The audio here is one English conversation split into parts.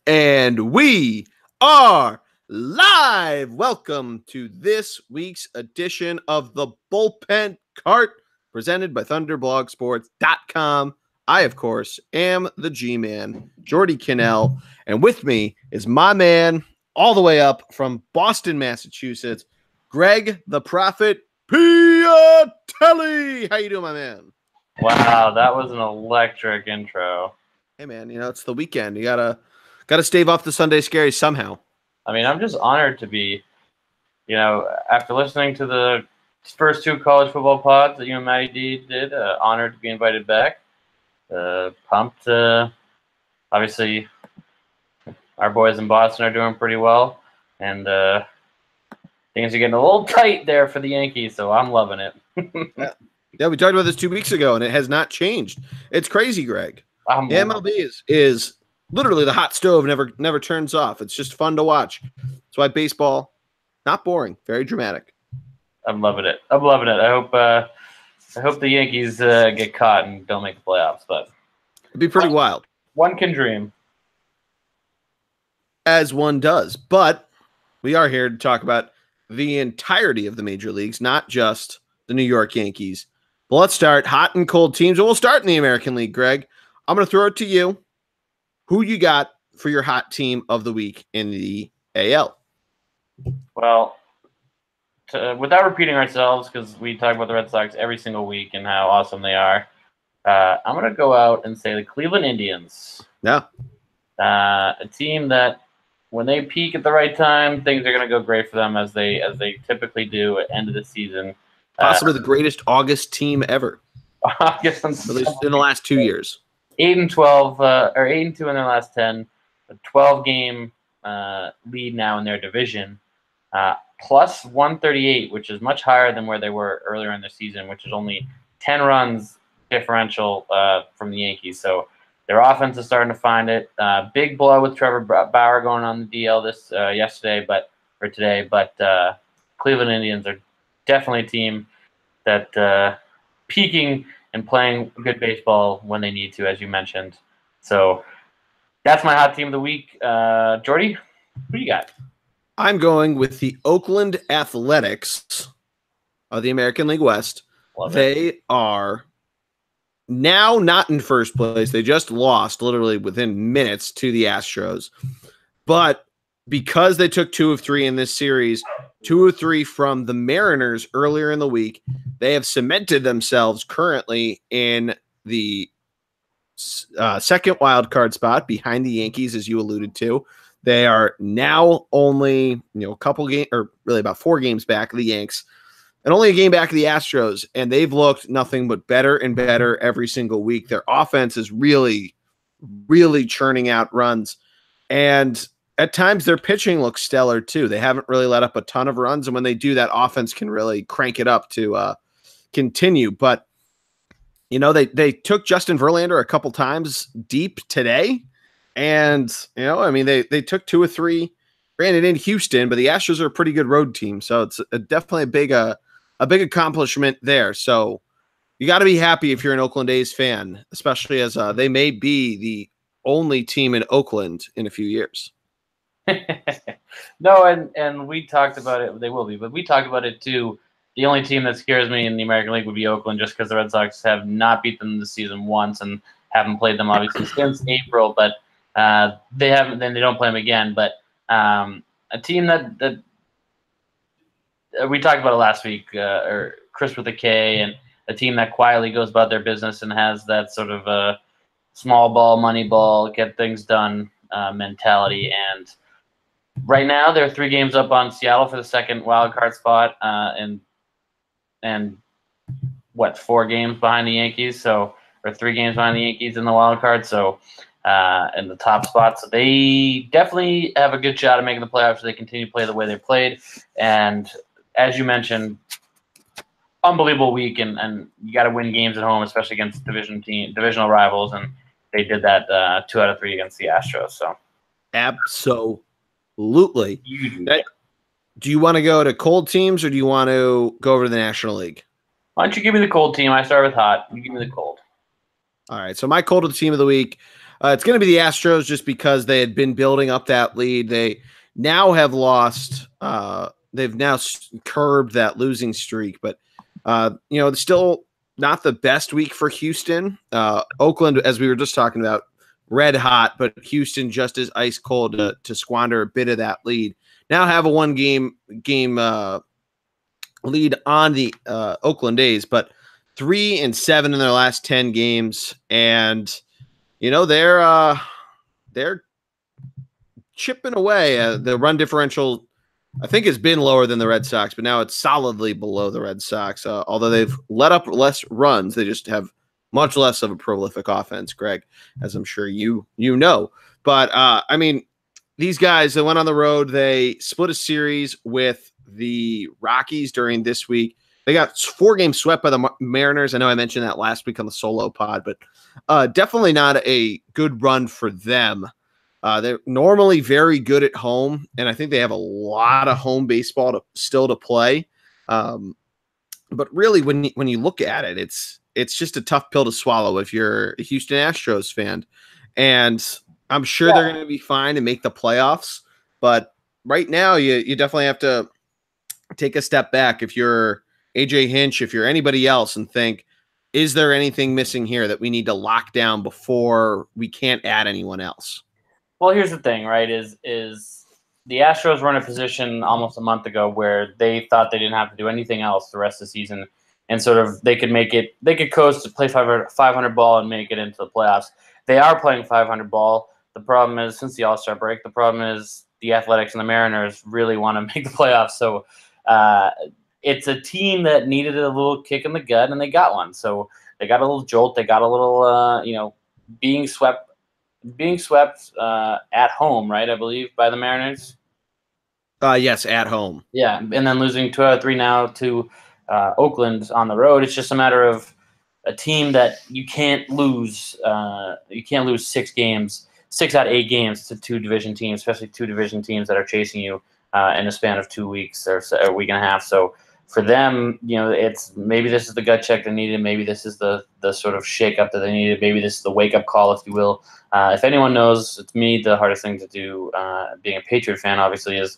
And we are live. Welcome to this week's edition of the Bullpen Cart presented by ThunderblogSports.com. I, of course, am the G-Man, Jordy Cannell, and with me is my man all the way up from Boston, Massachusetts, Greg the Prophet Piatelli. How you doing, my man? Wow, that was an electric intro. Hey, man, it's the weekend. You gotta stave off the Sunday scaries somehow. I mean, I'm just honored to be, after listening to the first two college football pods that you and Matty D did, honored to be invited back. Pumped. Obviously, our boys in Boston are doing pretty well, and things are getting a little tight there for the Yankees, so I'm loving it. Yeah, we talked about this 2 weeks ago, and it has not changed. It's crazy, Greg. The MLB is literally the hot stove, never turns off. It's just fun to watch. That's why baseball, not boring, very dramatic. I'm loving it. I hope the Yankees get caught and don't make the playoffs, but it'd be pretty wild. One can dream. As one does. But we are here to talk about the entirety of the major leagues, not just the New York Yankees. But let's start hot and cold teams. And we'll start in the American League, Greg. I'm going to throw it to you. Who you got for your hot team of the week in the AL? Well, without repeating ourselves, because we talk about the Red Sox every single week and how awesome they are, I'm going to go out and say the Cleveland Indians. Yeah. A team that, when they peak at the right time, things are going to go great for them as they typically do at the end of the season. Possibly the greatest August team ever. At least in the last 2 years. 8-12, or 8-2 in their last 10. A 12-game lead now in their division. Plus 138, which is much higher than where they were earlier in the season, which is only 10 runs differential from the Yankees. So their offense is starting to find it. Big blow with Trevor Bauer going on the DL today, but Cleveland Indians are definitely a team that peaking and playing good baseball when they need to, as you mentioned. So that's my hot team of the week. Jordy, who you got? I'm going with the Oakland Athletics of the American League West. They are now not in first place. They just lost literally within minutes to the Astros. But because they took 2 of 3 in this series, 2 of 3 from the Mariners earlier in the week, they have cemented themselves currently in the second wild card spot behind the Yankees, as you alluded to. They are now only a couple games, or really about 4 games back of the Yanks, and only a game back of the Astros, and they've looked nothing but better and better every single week. Their offense is really, really churning out runs, and at times their pitching looks stellar too. They haven't really let up a ton of runs, and when they do, that offense can really crank it up to continue. But they took Justin Verlander a couple times deep today, and they took 2 or 3, granted in Houston, but the Astros are a pretty good road team, so it's definitely a big accomplishment there. So you got to be happy if you're an Oakland A's fan, especially as they may be the only team in Oakland in a few years. No, and we talked about it. They will be, but we talked about it too. The only team that scares me in the American League would be Oakland, just because the Red Sox have not beat them this season once and haven't played them obviously since April. But they haven't. Then they don't play them again. But a team that we talked about it last week, or Chris with a K, and a team that quietly goes about their business and has that sort of a small ball, money ball, get things done mentality. And right now, they're 3 games up on Seattle for the second wild card spot, and 4 games behind the Yankees. So, or 3 games behind the Yankees in the wild card. So, in the top spot. So they definitely have a good shot at making the playoffs if they continue to play the way they played. And as you mentioned, unbelievable week, and you got to win games at home, especially against divisional rivals. And they did that 2 out of 3 against the Astros. So absolutely. Do you want to go to cold teams, or do you want to go over to the National League? Why don't you give me the cold team? I start with hot. You give me the cold. All right. So my cold team of the week, It's going to be the Astros just because they had been building up that lead. They now have lost. They've now curbed that losing streak, but it's still not the best week for Houston. Oakland, as we were just talking about, red hot, but Houston just as ice cold to squander a bit of that lead. Now have a one game lead on the Oakland A's, but 3-7 in their last 10 games, and they're chipping away. The run differential, I think, has been lower than the Red Sox, but now it's solidly below the Red Sox. Although they've let up less runs, they just have much less of a prolific offense, Greg, as I'm sure you know. But I mean, these guys, they went on the road. They split a series with the Rockies during this week. They got 4 games swept by the Mariners. I know I mentioned that last week on the solo pod, but definitely not a good run for them. They're normally very good at home, and I think they have a lot of home baseball still to play. But really, when you look at it, it's just a tough pill to swallow if you're a Houston Astros fan. And I'm sure they're going to be fine and make the playoffs. But right now, you definitely have to take a step back if you're AJ Hinch, if you're anybody else, and think, is there anything missing here that we need to lock down before we can't add anyone else? Well, here's the thing, right, is the Astros were in a position almost a month ago where they thought they didn't have to do anything else the rest of the season, and sort of they could coast to play 500 ball and make it into the playoffs. They are playing 500 ball. The problem is, since the All-Star break, the problem is the Athletics and the Mariners really want to make the playoffs. So it's a team that needed a little kick in the gut, and they got one. So they got a little jolt. They got a little, being swept at home, right, I believe, by the Mariners. Yes, at home. Yeah, and then losing 2 out of 3 now to Oakland on the road. It's just a matter of a team that you can't lose. You can't lose 6 out of 8 games to 2 division teams, especially 2 division teams that are chasing you in a span of 2 weeks or a week and a half. So for them, it's maybe this is the gut check they needed. Maybe this is the sort of shakeup that they needed. Maybe this is the wake up call, if you will. If anyone knows, it's me. The hardest thing to do, being a Patriot fan, obviously, is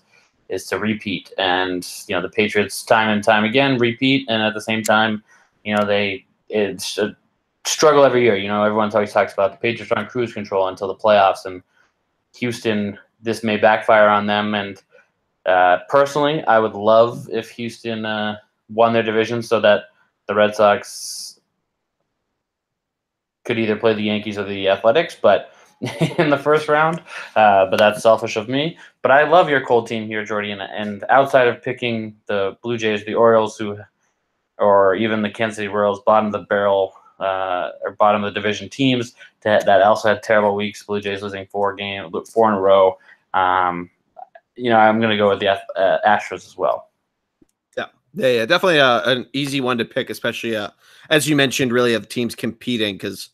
to repeat. And the Patriots, time and time again, repeat, and at the same time, it's a struggle every year. Everyone always talks about the Patriots are on cruise control until the playoffs, and Houston, this may backfire on them. And personally, I would love if Houston won their division so that the Red Sox could either play the Yankees or the Athletics, but in the first round. But that's selfish of me. But I love your cold team here, Jordy. And outside of picking the Blue Jays, the Orioles, or even the Kansas City Royals, bottom of the barrel or bottom of the division teams that also had terrible weeks. Blue Jays losing 4 in a row. I'm going to go with the Astros as well. Yeah, definitely an easy one to pick, especially as you mentioned, really of teams competing, because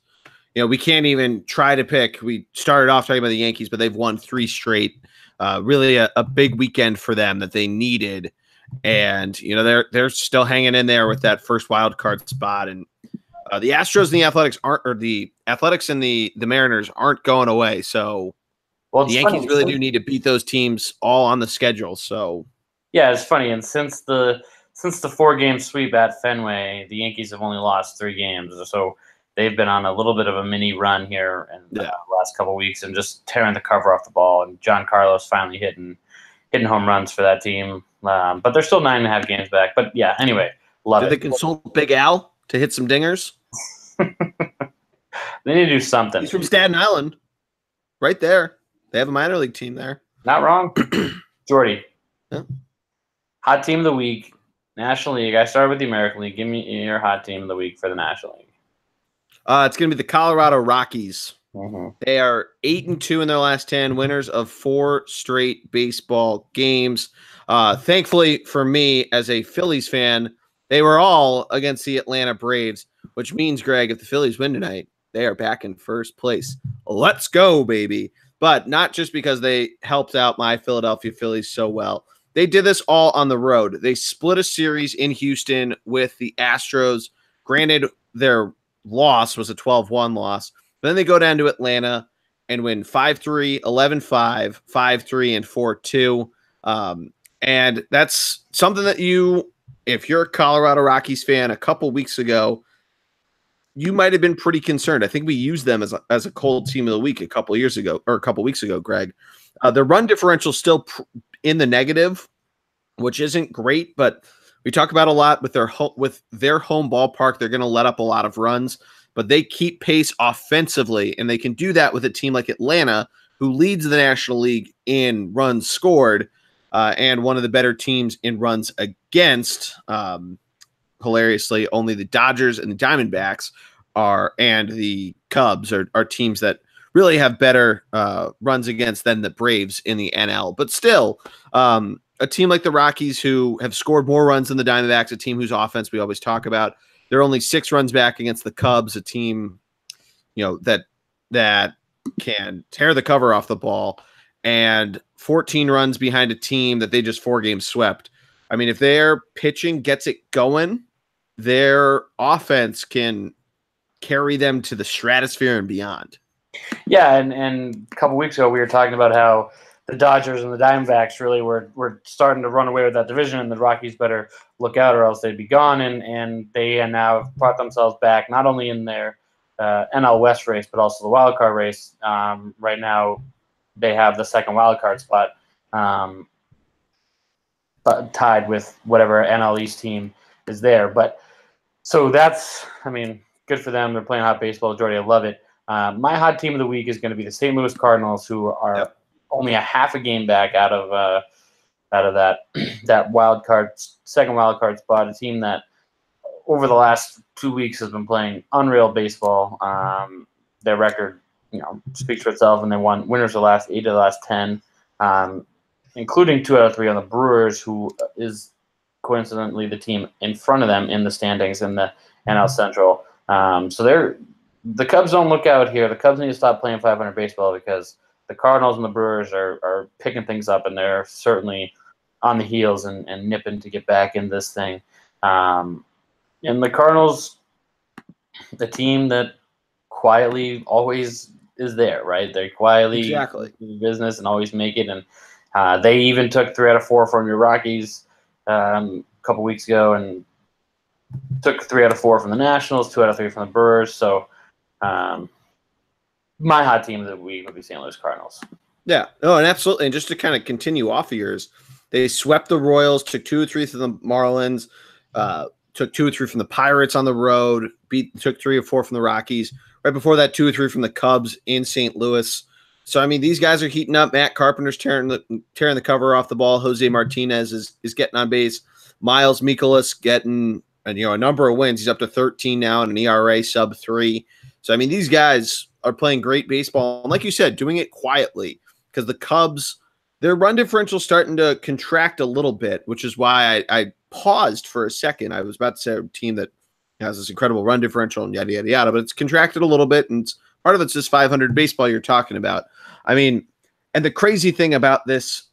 we can't even try to pick. We started off talking about the Yankees, but they've won 3 straight. Really a big weekend for them that they needed, and they're still hanging in there with that first wild card spot. And the Astros and the Athletics the Athletics and the Mariners aren't going away. So the Yankees really do need to beat those teams all on the schedule. So yeah, it's funny. And since the 4-game sweep at Fenway, the Yankees have only lost 3 games. So they've been on a little bit of a mini run here in the last couple of weeks and just tearing the cover off the ball. And John Carlos finally hitting home runs for that team. But they're still 9.5 games back. But yeah, anyway, love it. Did they consult Big Al to hit some dingers? They need to do something. He's from Staten Island, right there. They have a minor league team there. Not wrong. Jordy. Yeah. Hot team of the week, National League. I started with the American League. Give me your hot team of the week for the National League. It's going to be the Colorado Rockies. Mm-hmm. They are 8-2 in their last 10, winners of 4 straight baseball games. Thankfully for me, as a Phillies fan, they were all against the Atlanta Braves, which means, Greg, if the Phillies win tonight, they are back in first place. Let's go, baby. But not just because they helped out my Philadelphia Phillies so well. They did this all on the road. They split a series in Houston with the Astros. Granted, their loss was a 12-1 loss. But then they go down to Atlanta, and win 5-3, 11-5, 5-3, and 4-2. And that's something that if you're a Colorado Rockies fan, a couple weeks ago, you might have been pretty concerned. I think we used them as a cold team of the week a couple weeks ago, Greg. Their run differential still in the negative, which isn't great, but we talk about a lot with their home ballpark. They're going to let up a lot of runs, but they keep pace offensively, and they can do that with a team like Atlanta, who leads the National League in runs scored, and one of the better teams in runs against. Hilariously, only the Dodgers and the Diamondbacks and the Cubs are teams that really have better runs against than the Braves in the NL. But still, a team like the Rockies, who have scored more runs than the Diamondbacks, a team whose offense we always talk about, they're only 6 runs back against the Cubs, a team that can tear the cover off the ball, and 14 runs behind a team that they just 4 games swept. I mean, if their pitching gets it going, their offense can carry them to the stratosphere and beyond. Yeah, and a couple weeks ago we were talking about how the Dodgers and the Diamondbacks really were starting to run away with that division, and the Rockies better look out or else they'd be gone. And they now brought themselves back, not only in their NL West race, but also the wild card race. Right now they have the second wild card spot tied with whatever NL East team is there. But so that's, I mean, good for them. They're playing hot baseball. Jordy, I love it. My hot team of the week is going to be the St. Louis Cardinals, who are only a half a game back out of that second wild card spot. A team that over the last 2 weeks has been playing unreal baseball. Their record, speaks for itself, and they won winners of the last 8 of the last 10, including 2 out of 3 on the Brewers, who is coincidentally the team in front of them in the standings in the NL Central. So the Cubs don't look out here. The Cubs need to stop playing 500 baseball, because the Cardinals and the Brewers are picking things up, and they're certainly on the heels and nipping to get back in this thing. And the Cardinals, the team that quietly always is there, right? They quietly do business and always make it. And they even took 3 out of 4 from your Rockies a couple weeks ago, and took 3 out of 4 from the Nationals, 2 out of 3 from the Brewers. So my hot team of the week would be St. Louis Cardinals. Yeah, no, and absolutely. And just to kind of continue off of yours, they swept the Royals, took 2 or 3 from the Marlins, took 2 or 3 from the Pirates on the road, took 3 or 4 from the Rockies. Right before that, 2 or 3 from the Cubs in St. Louis. So, I mean, these guys are heating up. Matt Carpenter's tearing the cover off the ball. Jose Martinez is getting on base. Miles Mikolas getting a number of wins. He's up to 13 now and an ERA sub 3. So, I mean, these guys are playing great baseball. And like you said, doing it quietly, because the Cubs, their run differential starting to contract a little bit, which is why I paused for a second. I was about to say a team that has this incredible run differential and yada, yada, yada, but it's contracted a little bit, and part of it's this 500 baseball you're talking about. I mean, and the crazy thing about this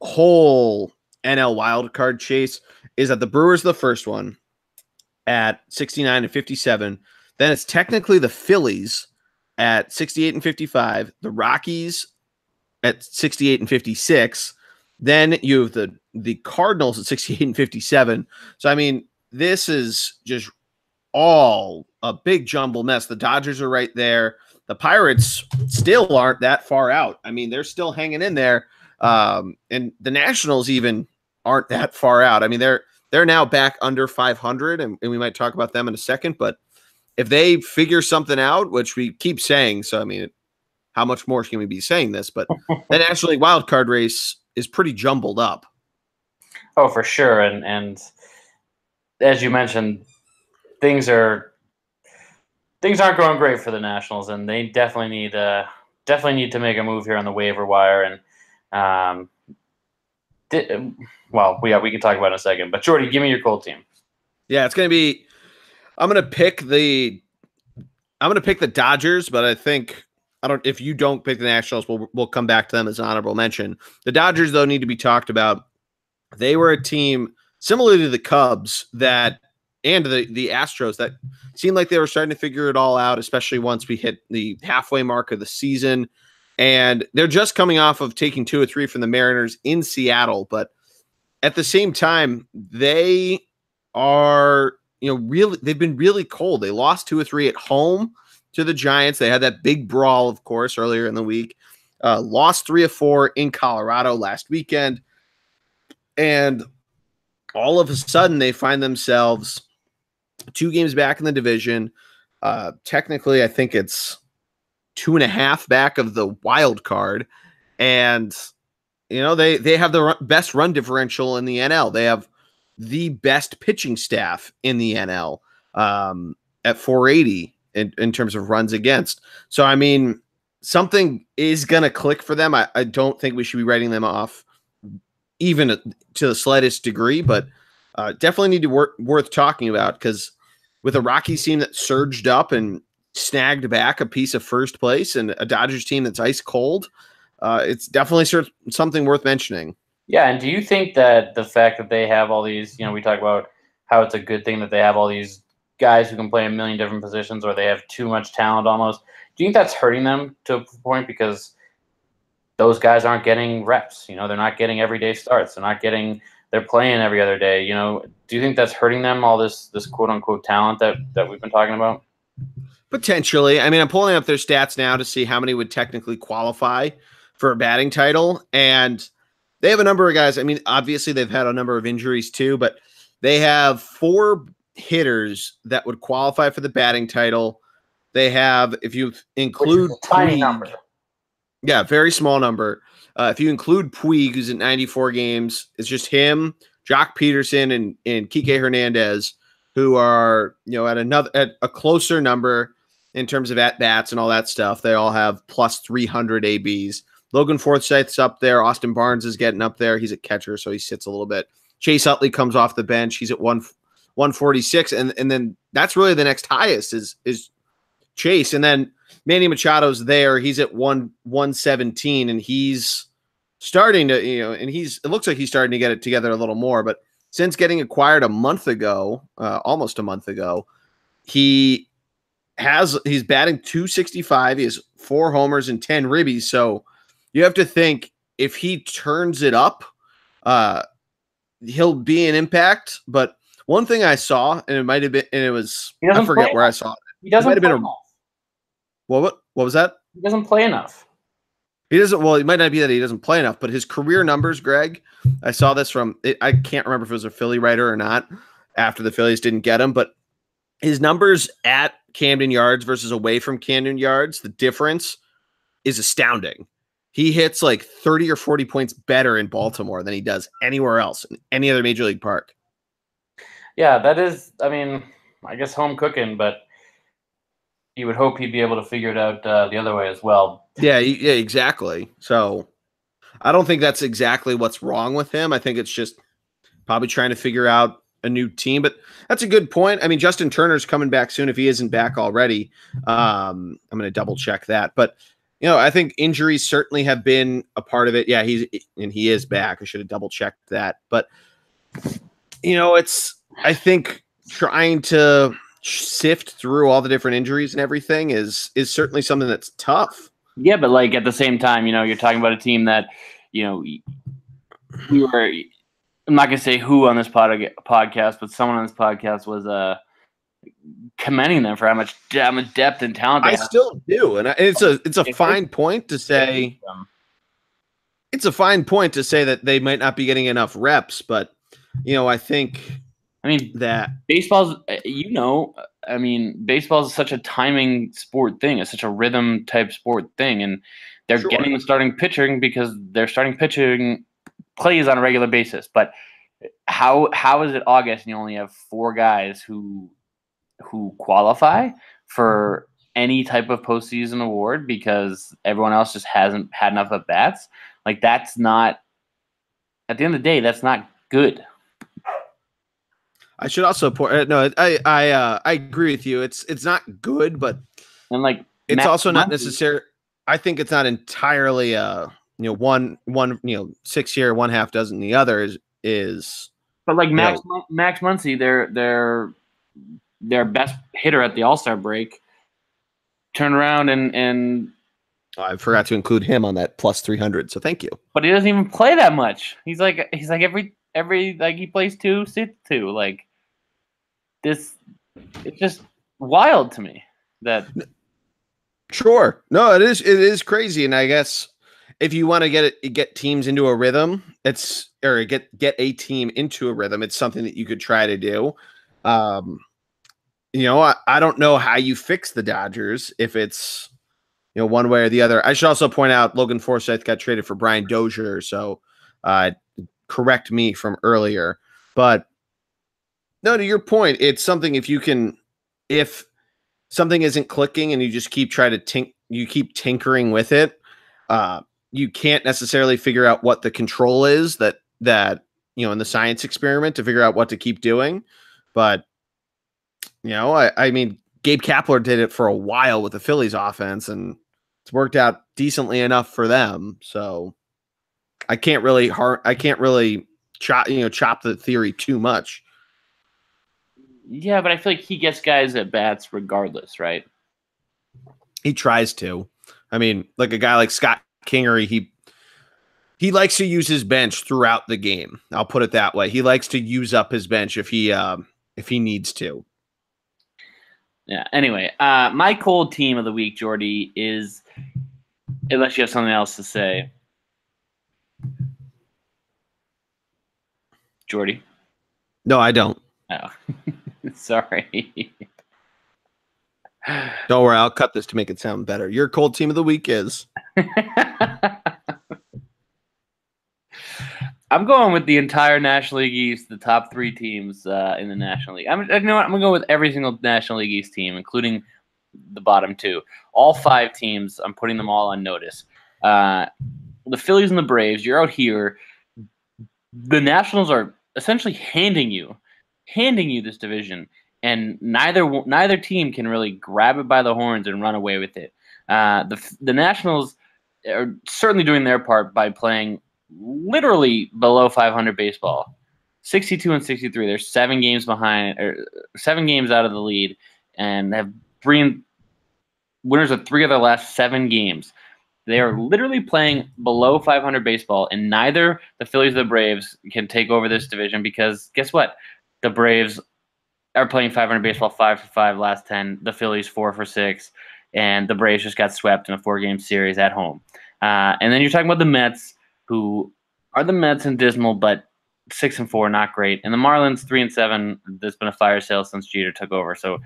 whole NL wildcard chase is that the Brewers are the first one at 69 and 57. Then it's technically the Phillies at 68 and 55, the Rockies at 68 and 56. Then you have the Cardinals at 68 and 57. So, I mean, this is just all a big jumble mess. The Dodgers are right there. The Pirates still aren't that far out. I mean, they're still hanging in there. And the Nationals even aren't that far out. I mean, they're now back under 500, and we might talk about them in a second. But if they figure something out, which we keep saying, so I mean, how much more can we be saying this? But the National League wild card race is pretty jumbled up. Oh, for sure. And as you mentioned, things aren't going great for the Nationals, and they definitely need to make a move here on the waiver wire. And we can talk about it in a second. But Jordy, give me your cold team. Yeah, it's going to be. I'm going to pick the Dodgers, but I think if you don't pick the Nationals, we'll come back to them as an honorable mention. The Dodgers, though, need to be talked about. They were a team similar to the Cubs and the Astros that seemed like they were starting to figure it all out, especially once we hit the halfway mark of the season. And they're just coming off of taking 2 or 3 from the Mariners in Seattle. But at the same time, they are, really, they've been really cold. They lost 2 or 3 at home to the Giants. They had that big brawl, of course, earlier in the week. Lost 3 or 4 in Colorado last weekend. And all of a sudden, they find themselves 2 games back in the division. Technically, I think it's 2.5 back of the wild card. And, they have the best run differential in the NL. They have the best pitching staff in the NL at 480 in terms of runs against. So, I mean, something is going to click for them. I don't think we should be writing them off even to the slightest degree, but definitely need to worth talking about, because with a Rockies team that surged up and snagged back a piece of first place and a Dodgers team that's ice cold, it's definitely something worth mentioning. Yeah, and do you think that the fact that they have all these, we talk about how it's a good thing that they have all these guys who can play a million different positions, or they have too much talent almost. Do you think that's hurting them to a point, because those guys aren't getting reps? They're not getting everyday starts. They're playing every other day. Do you think that's hurting them, all this quote unquote talent that we've been talking about? Potentially. I mean, I'm pulling up their stats now to see how many would technically qualify for a batting title. And they have a number of guys. I mean, obviously they've had a number of injuries too, but they have 4 hitters that would qualify for the batting title. They have, if you include tiny number. Yeah, very small number. If you include Puig, who's at 94 games, it's just him, Jock Peterson, and Kike Hernandez, who are at a closer number in terms of at bats and all that stuff. They all have plus 300 ABs. Logan Forsythe's up there. Austin Barnes is getting up there. He's a catcher, so he sits a little bit. Chase Utley comes off the bench. He's at 146, and then that's really the next highest is Chase, and then Manny Machado's there. He's at 117, and he's starting to, it looks like he's starting to get it together a little more. But since getting acquired almost a month ago, he's batting 265. He has 4 homers and 10 ribbies. So you have to think, if he turns it up, he'll be an impact. But one thing I saw, and it might have been, and it was, I forget where I saw it. He doesn't play enough. What was that? He doesn't play enough. He doesn't. Well, it might not be that he doesn't play enough, but his career numbers, Greg, I saw this from, I can't remember if it was a Philly writer or not, after the Phillies didn't get him, but his numbers at Camden Yards versus away from Camden Yards, the difference is astounding. He hits like 30 or 40 points better in Baltimore than he does anywhere else in any other major league park. Yeah, that is, I mean, I guess home cooking, but you would hope he'd be able to figure it out the other way as well. Yeah, exactly. So I don't think that's exactly what's wrong with him. I think it's just probably trying to figure out a new team. But that's a good point. I mean, Justin Turner's coming back soon if he isn't back already. I'm going to double check that. But, I think injuries certainly have been a part of it. Yeah, he is back. I should have double checked that. But, I think trying to sift through all the different injuries and everything is certainly something that's tough. Yeah, but like at the same time, you're talking about a team that, we were, I'm not going to say who on this podcast, but someone on this podcast was commending them for how much depth and talent they have. I still do, and it's a fine point to say. It's a fine point to say that they might not be getting enough reps, but I think. I mean, that baseball's, baseball is such a timing sport thing. It's such a rhythm type sport thing. And they're getting the starting pitching because their starting pitching plays on a regular basis. But how is it August and you only have 4 guys who qualify for any type of postseason award because everyone else just hasn't had enough at bats? Like, that's not, at the end of the day, that's not good. I should also point. No, I agree with you. It's not good, but it's also not necessary. I think it's not entirely one 6 year, one half dozen the other is. But like Max Muncy, their best hitter at the All-Star break, turned around and I forgot to include him on that plus 300. So thank you. But he doesn't even play that much. He's like every like he plays 2, sits 2. Like this, it's just wild to me that. Sure. No, it is crazy. And I guess if you want to get teams into a rhythm, get a team into a rhythm, it's something that you could try to do. I don't know how you fix the Dodgers if it's, one way or the other. I should also point out Logan Forsythe got traded for Brian Dozier. So correct me from earlier. But no, to your point, it's something if something isn't clicking and you just keep tinkering with it, you can't necessarily figure out what the control is that in the science experiment to figure out what to keep doing. But I mean, Gabe Kapler did it for a while with the Phillies offense, and it's worked out decently enough for them. So I can't really chop the theory too much. Yeah, but I feel like he gets guys at bats regardless, right? He tries to. I mean, like a guy like Scott Kingery, he likes to use his bench throughout the game. I'll put it that way. He likes to use up his bench if he needs to. Yeah. Anyway, my cold team of the week, Jordy, is, unless you have something else to say, Jordy. No, I don't. Oh, sorry. Don't worry, I'll cut this to make it sound better. Your cold team of the week is. I'm going with the entire National League East, the top 3 teams in the National League. I'm going to go with every single National League East team, including the bottom 2. All 5 teams, I'm putting them all on notice. The Phillies and the Braves, you're out here. The Nationals are essentially handing you this division, and neither team can really grab it by the horns and run away with it. The Nationals are certainly doing their part by playing literally below 500 baseball, 62 and 63. They're 7 games behind, or 7 games out of the lead, and have winners of 3 of their last 7 games. They are literally playing below 500 baseball, and neither the Phillies or the Braves can take over this division because guess what? The Braves are playing 500 baseball, 5 for 5 last 10. The Phillies 4 for 6, and the Braves just got swept in a 4-game series at home. And then you're talking about the Mets, who are the Mets and dismal, but 6-4, not great. And the Marlins 3-7. There's been a fire sale since Jeter took over. So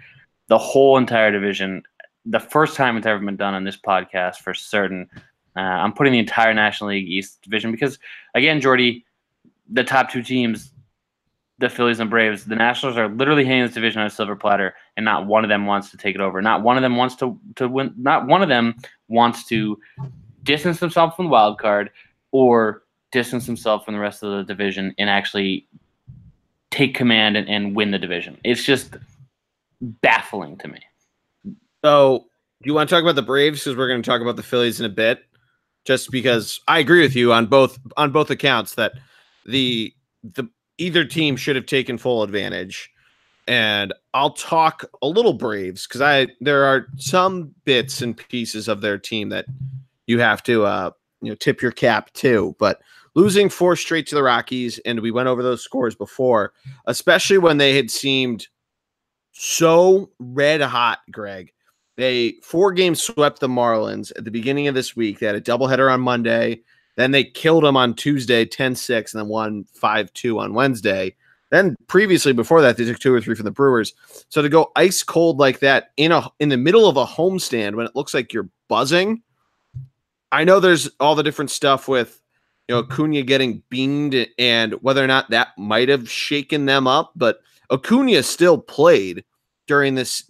the whole entire division, the first time it's ever been done on this podcast for certain. I'm putting the entire National League East division because, again, Jordy, the top 2 teams, the Phillies and Braves, the Nationals are literally handing this division on a silver platter, and not one of them wants to take it over. Not one of them wants to win. Not one of them wants to distance themselves from the wild card or distance himself from the rest of the division and actually take command and win the division. It's just baffling to me. So, do you want to talk about the Braves? Because we're going to talk about the Phillies in a bit. Just because I agree with you on both accounts that the either team should have taken full advantage. And I'll talk a little Braves because there are some bits and pieces of their team that you have to tip your cap to. But losing 4 straight to the Rockies, and we went over those scores before, especially when they had seemed so red hot, Greg. They 4 games swept the Marlins at the beginning of this week. They had a doubleheader on Monday. Then they killed them on Tuesday, 10-6, and then won 5-2 on Wednesday. Then previously, before that, they took 2 or 3 from the Brewers. So to go ice cold like that in the middle of a homestand when it looks like you're buzzing, I know there's all the different stuff with Acuna getting beamed and whether or not that might have shaken them up, but Acuna still played during this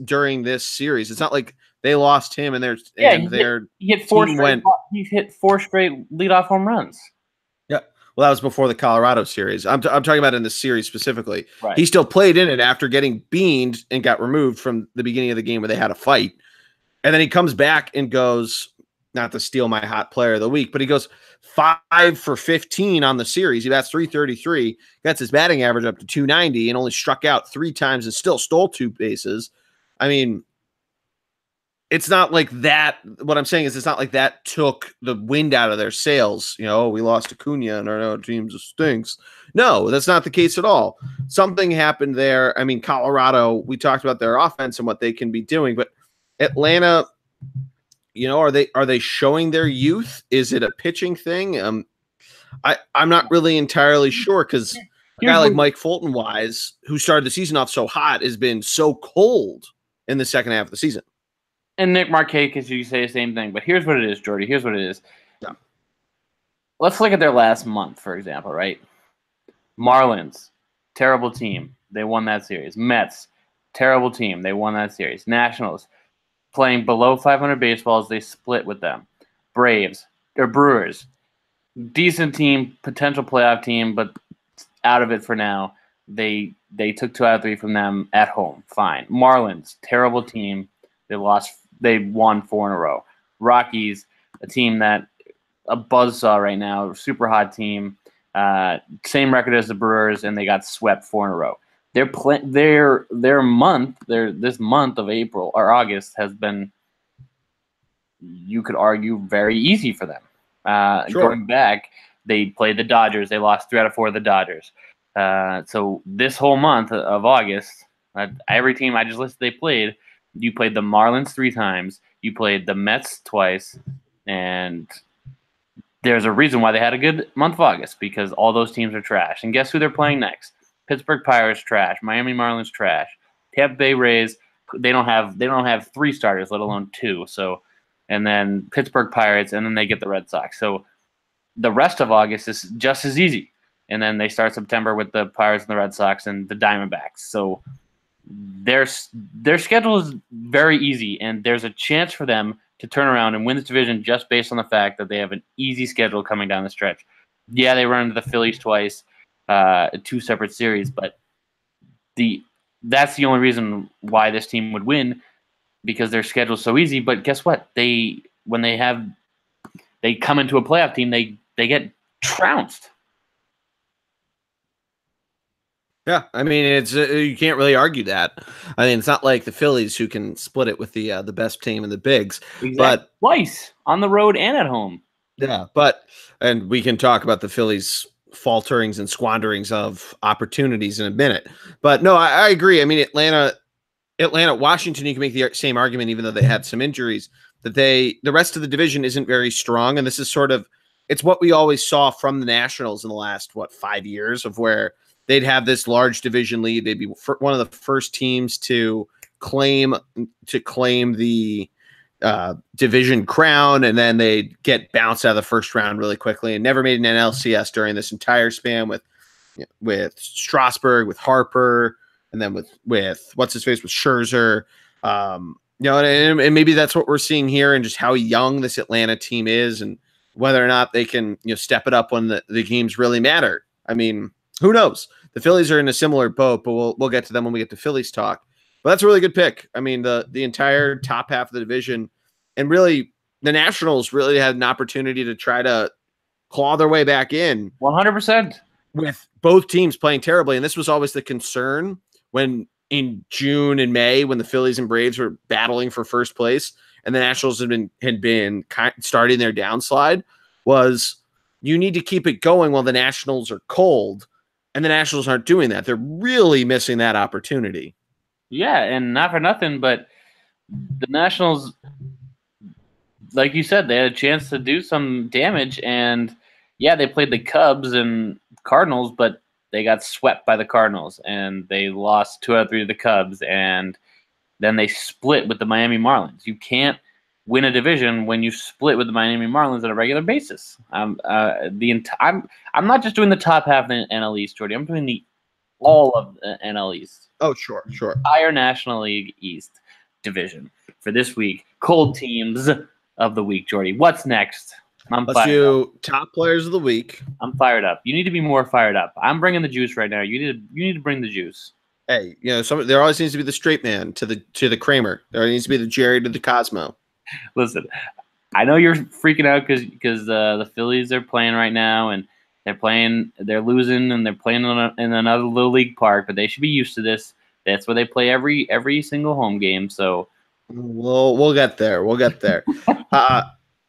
series. It's not like they lost him and he hit 4 straight leadoff home runs. Yeah. Well, that was before the Colorado series. I'm talking about in the series specifically. Right. He still played in it after getting beamed and got removed from the beginning of the game where they had a fight. And then he comes back and goes, not to steal my hot player of the week, but he goes 5 for 15 on the series. He bats .333, gets his batting average up to .290, and only struck out 3 times and still stole 2 bases. I mean, it's not like that. What I'm saying is it's not like that took the wind out of their sails. We lost Acuna and our team just stinks. No, that's not the case at all. Something happened there. I mean, Colorado, we talked about their offense and what they can be doing, but Atlanta, are they showing their youth? Is it a pitching thing? I'm not really entirely sure because a guy like Mike Fulton Wise, who started the season off so hot, has been so cold in the second half of the season. And Nick Markakis, you say the same thing, but here's what it is, Jordy. Here's what it is. Yeah. Let's look at their last month, for example, right? Marlins, terrible team. They won that series. Mets, terrible team. They won that series. Nationals, playing below 500 baseballs. They split with them. Braves, or Brewers, decent team, potential playoff team, but out of it for now. They took 2 out of 3 from them at home. Fine. Marlins, terrible team. They won 4 in a row. Rockies, a team that a buzzsaw right now, super hot team. Same record as the Brewers, and they got swept 4 in a row. This month of April or August has been, you could argue, very easy for them. Sure. Going back, they played the Dodgers. They lost 3 out of 4 of the Dodgers. So this whole month of August, every team I just listed they played. You played the Marlins 3 times. You played the Mets twice. And there's a reason why they had a good month of August, because all those teams are trash. And guess who they're playing next? Pittsburgh Pirates, trash. Miami Marlins, trash. Tampa Bay Rays, they don't have 3 starters, let alone 2. So, and then Pittsburgh Pirates, and then they get the Red Sox. So the rest of August is just as easy. And then they start September with the Pirates and the Red Sox and the Diamondbacks. So their schedule is very easy, and there's a chance for them to turn around and win this division just based on the fact that they have an easy schedule coming down the stretch. Yeah, they run into the Phillies twice, 2 separate series, but that's the only reason why this team would win, because their schedule is so easy. But guess what? When they come into a playoff team, they get trounced. Yeah, I mean, it's you can't really argue that. I mean, it's not like the Phillies who can split it with the best team in the bigs, exactly. But twice on the road and at home. Yeah, and we can talk about the Phillies' falterings and squanderings of opportunities in a minute. But no, I agree. I mean, Atlanta, Washington, you can make the same argument, even though they had some injuries, that the rest of the division isn't very strong, and this is it's what we always saw from the Nationals in the last 5 years, of where they'd have this large division lead. They'd be one of the first teams to claim the division crown, and then they'd get bounced out of the first round really quickly and never made an NLCS during this entire span with Strasburg, with Harper, and then with what's his face, with Scherzer. And maybe that's what we're seeing here, and just how young this Atlanta team is, and whether or not they can step it up when the games really matter. I mean, who knows? The Phillies are in a similar boat, but we'll get to them when we get to Phillies talk. But that's a really good pick. I mean, the entire top half of the division, and really the Nationals really had an opportunity to try to claw their way back in. 100%. With both teams playing terribly. And this was always the concern when in June and May, when the Phillies and Braves were battling for first place and the Nationals had been starting their downslide, was you need to keep it going while the Nationals are cold. And the Nationals aren't doing that. They're really missing that opportunity. Yeah, and not for nothing, but the Nationals, like you said, they had a chance to do some damage. And, yeah, they played the Cubs and Cardinals, but they got swept by the Cardinals. And they lost 2 out of 3 to the Cubs. And then they split with the Miami Marlins. You can't win a division when you split with the Miami Marlins on a regular basis. I'm not just doing the top half of the NL East, Jordy. I'm doing all of the NL East. Oh, sure. Entire National League East division for this week. Cold teams of the week, Jordy. What's next? Let's do top players of the week. I'm fired up. You need to be more fired up. I'm bringing the juice right now. You need to bring the juice. Hey, there always needs to be the straight man to the Kramer. There needs to be the Jerry to the Cosmo. Listen, I know you're freaking out because the Phillies are playing right now, and they're losing, and they're playing in another little league park, but they should be used to this. That's where they play every single home game. So We'll get there. We'll get there.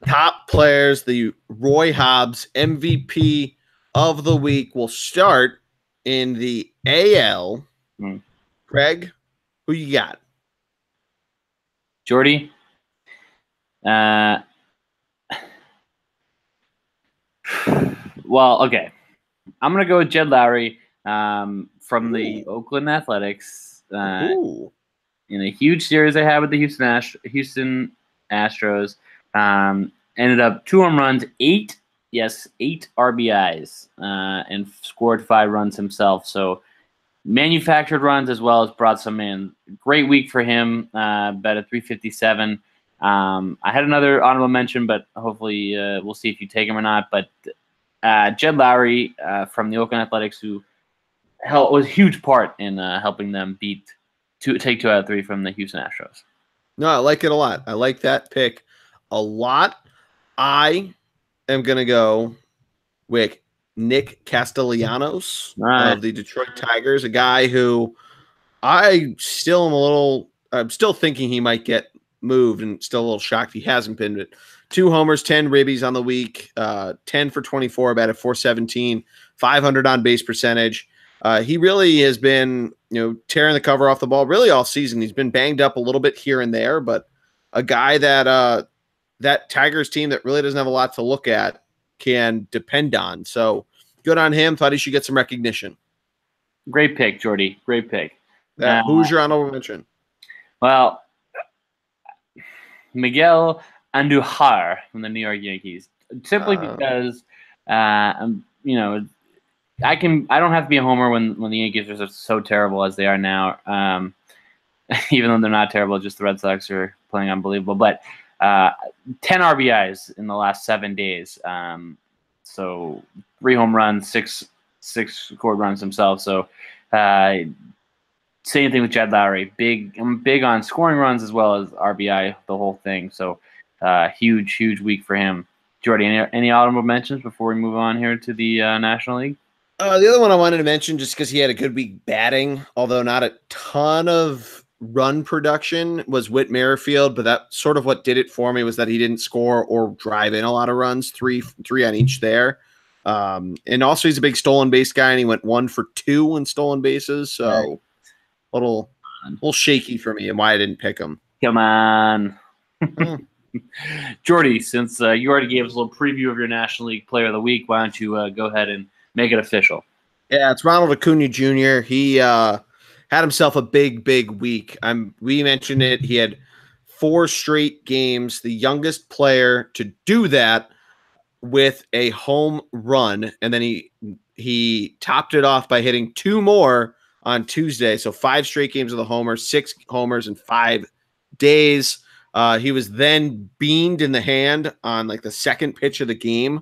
Top players, the Roy Hobbs MVP of the week will start in the AL. Craig, who you got? Jordy. Well, okay. I'm going to go with Jed Lowry from the Oakland Athletics. In a huge series they had with the Houston Astros. Ended up 2 home runs, 8 RBIs, and scored 5 runs himself. So manufactured runs as well as brought some in. Great week for him, bet at 357. I had another honorable mention, but hopefully we'll see if you take him or not. But Jed Lowry from the Oakland Athletics, who was a huge part in helping them take 2 out of 3 from the Houston Astros. No, I like it a lot. I like that pick a lot. I am going to go with Nick Castellanos of the Detroit Tigers, a guy who I'm still thinking he might get moved and still a little shocked he hasn't been. But 2 homers, 10 ribbies on the week, 10 for 24, about at 417, 500 on base percentage. He really has been, tearing the cover off the ball really all season. He's been banged up a little bit here and there, but a guy that that Tigers team that really doesn't have a lot to look at can depend on. So good on him. Thought he should get some recognition. Great pick, Jordy. Great pick. Who's your honorable mention? Well, Miguel Andujar from the New York Yankees. Simply because, I don't have to be a homer when the Yankees are so terrible as they are now. Even though they're not terrible, just the Red Sox are playing unbelievable. But 10 RBIs in the last 7 days. So 3 home runs, 6 scored runs himself. So same thing with Jed Lowry. I'm big on scoring runs as well as RBI, the whole thing. So huge week for him. Jordy, any honorable mentions before we move on here to the National League? The other one I wanted to mention, just because he had a good week batting, although not a ton of run production, was Whit Merrifield, but that sort of what did it for me was that he didn't score or drive in a lot of runs, three on each there. And also he's a big stolen base guy, and he went 1 for 2 in stolen bases, so a little shaky for me and why I didn't pick him. Come on. Jordy, since you already gave us a little preview of your National League Player of the Week, why don't you go ahead and make it official? Yeah, it's Ronald Acuna Jr. He had himself a big week. We mentioned it. He had 4 straight games, the youngest player to do that with a home run, and then he topped it off by hitting 2 more on Tuesday. So 5 straight games of the homer, 6 homers in 5 days. He was then beamed in the hand on like the second pitch of the game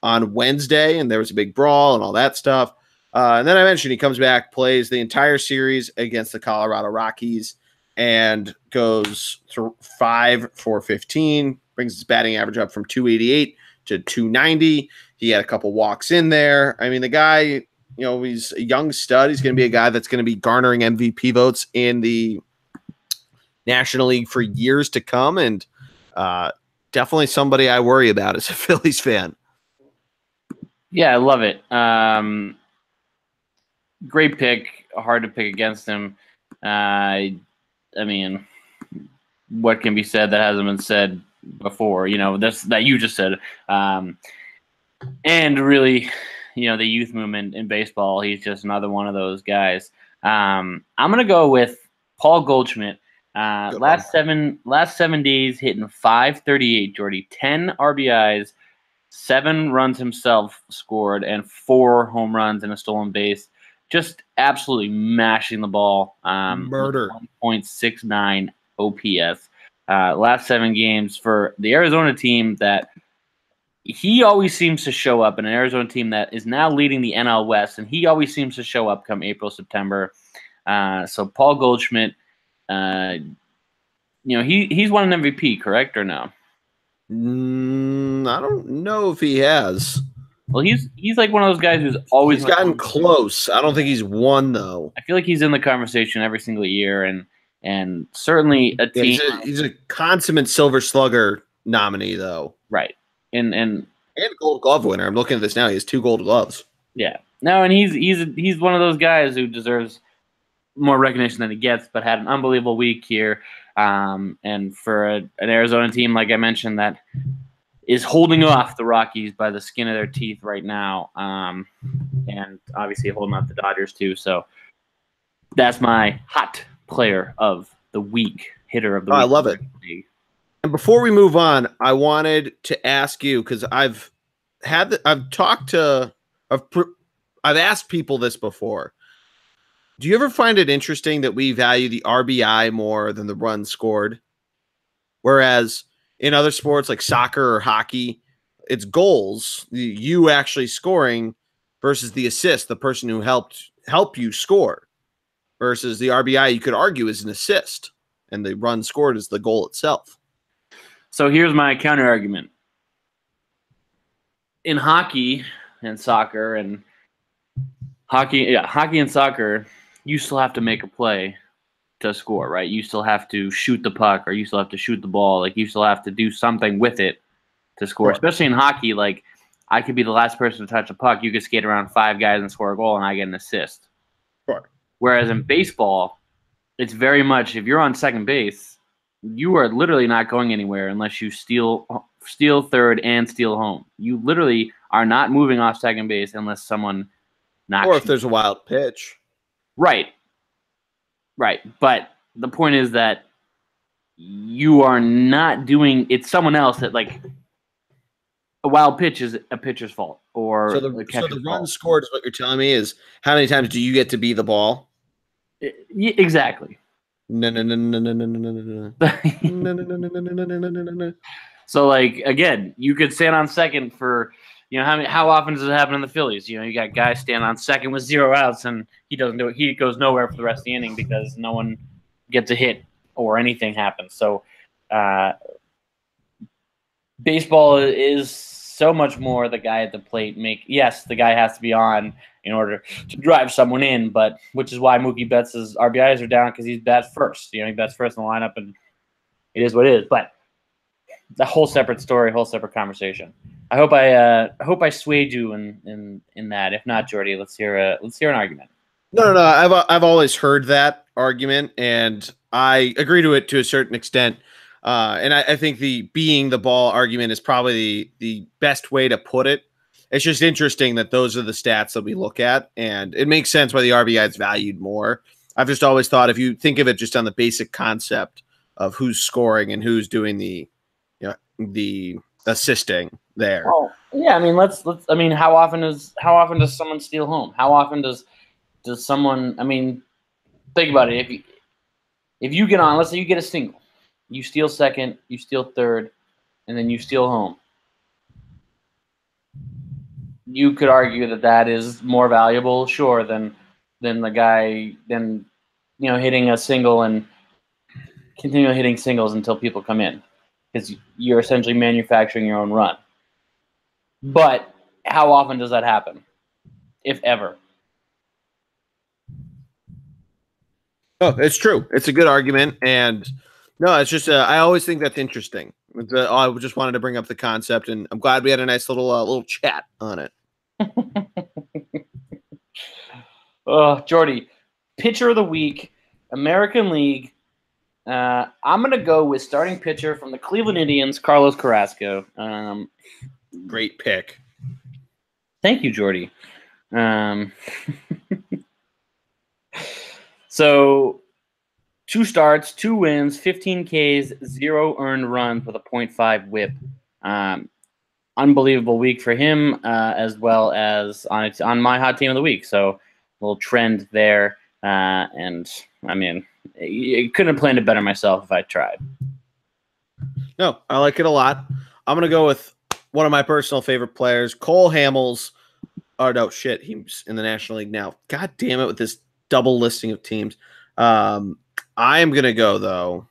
on Wednesday, and there was a big brawl and all that stuff. And then I mentioned he comes back, plays the entire series against the Colorado Rockies, and goes through 5 for 15, brings his batting average up from 288 to 290. He had a couple walks in there. I mean, the guy, he's a young stud. He's going to be a guy that's going to be garnering MVP votes in the National League for years to come, and definitely somebody I worry about as a Phillies fan. Yeah, I love it. Great pick. Hard to pick against him. I mean, what can be said that hasn't been said before? That you just said. And really, the youth movement in baseball, he's just another one of those guys. I'm gonna go with Paul Goldschmidt. Last seven days, hitting 538, Jordy, 10 RBIs, 7 runs himself scored, and 4 home runs and a stolen base. Just absolutely mashing the ball. Murder. 1.69 OPS. Last 7 games for the Arizona team that he always seems to show up, in an Arizona team that is now leading the NL West, and he always seems to show up come April, September. So Paul Goldschmidt, he's won an MVP, correct or no? I don't know if he has. Well, he's like one of those guys who's always gotten close. I don't think he's won though. I feel like he's in the conversation every single year, and And certainly a team. He's a consummate Silver Slugger nominee, though. Right. And Gold Glove winner. I'm looking at this now. He has 2 Gold Gloves. Yeah. No, and he's one of those guys who deserves more recognition than he gets, but had an unbelievable week here. And for an Arizona team, like I mentioned, that is holding off the Rockies by the skin of their teeth right now, and obviously holding off the Dodgers too. So that's my hot player of the week, hitter of the week. I love it. And before we move on, I wanted to ask you, because I've asked people this before. Do you ever find it interesting that we value the RBI more than the runs scored? Whereas in other sports like soccer or hockey, it's goals, you actually scoring versus the assist, the person who help you score, versus the RBI, you could argue, is an assist, and the run scored is the goal itself. So here's my counter argument. In hockey and soccer and hockey and soccer, you still have to make a play to score, right? You still have to shoot the puck, or you still have to shoot the ball. Like, you still have to do something with it to score. Sure. Especially in hockey, like, I could be the last person to touch a puck. You could skate around 5 guys and score a goal, and I get an assist. Sure. Whereas in baseball, it's very much, if you're on second base, you are literally not going anywhere unless you steal third and steal home. You literally are not moving off second base unless someone knocks you. Or if there's a wild pitch. Right. But the point is that you are not doing – it's someone else that, like, a wild pitch is a pitcher's fault. Or so the run scored is what you're telling me is how many times do you get to be the ball? Exactly. No. So, like, again, you could stand on second for, how often does it happen in the Phillies? You got guys stand on second with 0 outs, and he doesn't do it. He goes nowhere for the rest of the inning because no one gets a hit or anything happens. So, baseball is so much more the guy at the plate. Yes, the guy has to be on in order to drive someone in, but which is why Mookie Betts' RBIs are down, because he bats first. He bats first in the lineup, and it is what it is. But the whole separate story, whole separate conversation. I hope I swayed you in that. If not, Jordy, let's hear an argument. No. I've always heard that argument, and I agree to it to a certain extent. And I think the being the ball argument is probably the best way to put it. It's just interesting that those are the stats that we look at, and it makes sense why the RBI is valued more. I've just always thought, if you think of it just on the basic concept of who's scoring and who's doing the assisting there. Oh, yeah. I mean, let's. I mean, how often does someone steal home? How often does someone? I mean, think about it. If you get on, let's say you get a single, you steal second, you steal third, and then you steal home. You could argue that is more valuable, sure, than the guy hitting a single and continue hitting singles until people come in, because you're essentially manufacturing your own run. But how often does that happen, if ever? Oh, it's true. It's a good argument, and no, it's just I always think that's interesting. I just wanted to bring up the concept, and I'm glad we had a nice little chat on it. Jordy, pitcher of the week, American League. I'm going to go with starting pitcher from the Cleveland Indians, Carlos Carrasco. Great pick. Thank you, Jordy. So 2 starts, 2 wins, 15 Ks, 0 earned runs with a .5 whip. Unbelievable week for him, as well as on my hot team of the week. So a little trend there. And I mean, I couldn't have planned it better myself if I tried. No, I like it a lot. I'm going to go with one of my personal favorite players, Cole Hamels. Oh, no, shit. He's in the National League now. God damn it with this double listing of teams. I am going to go, though,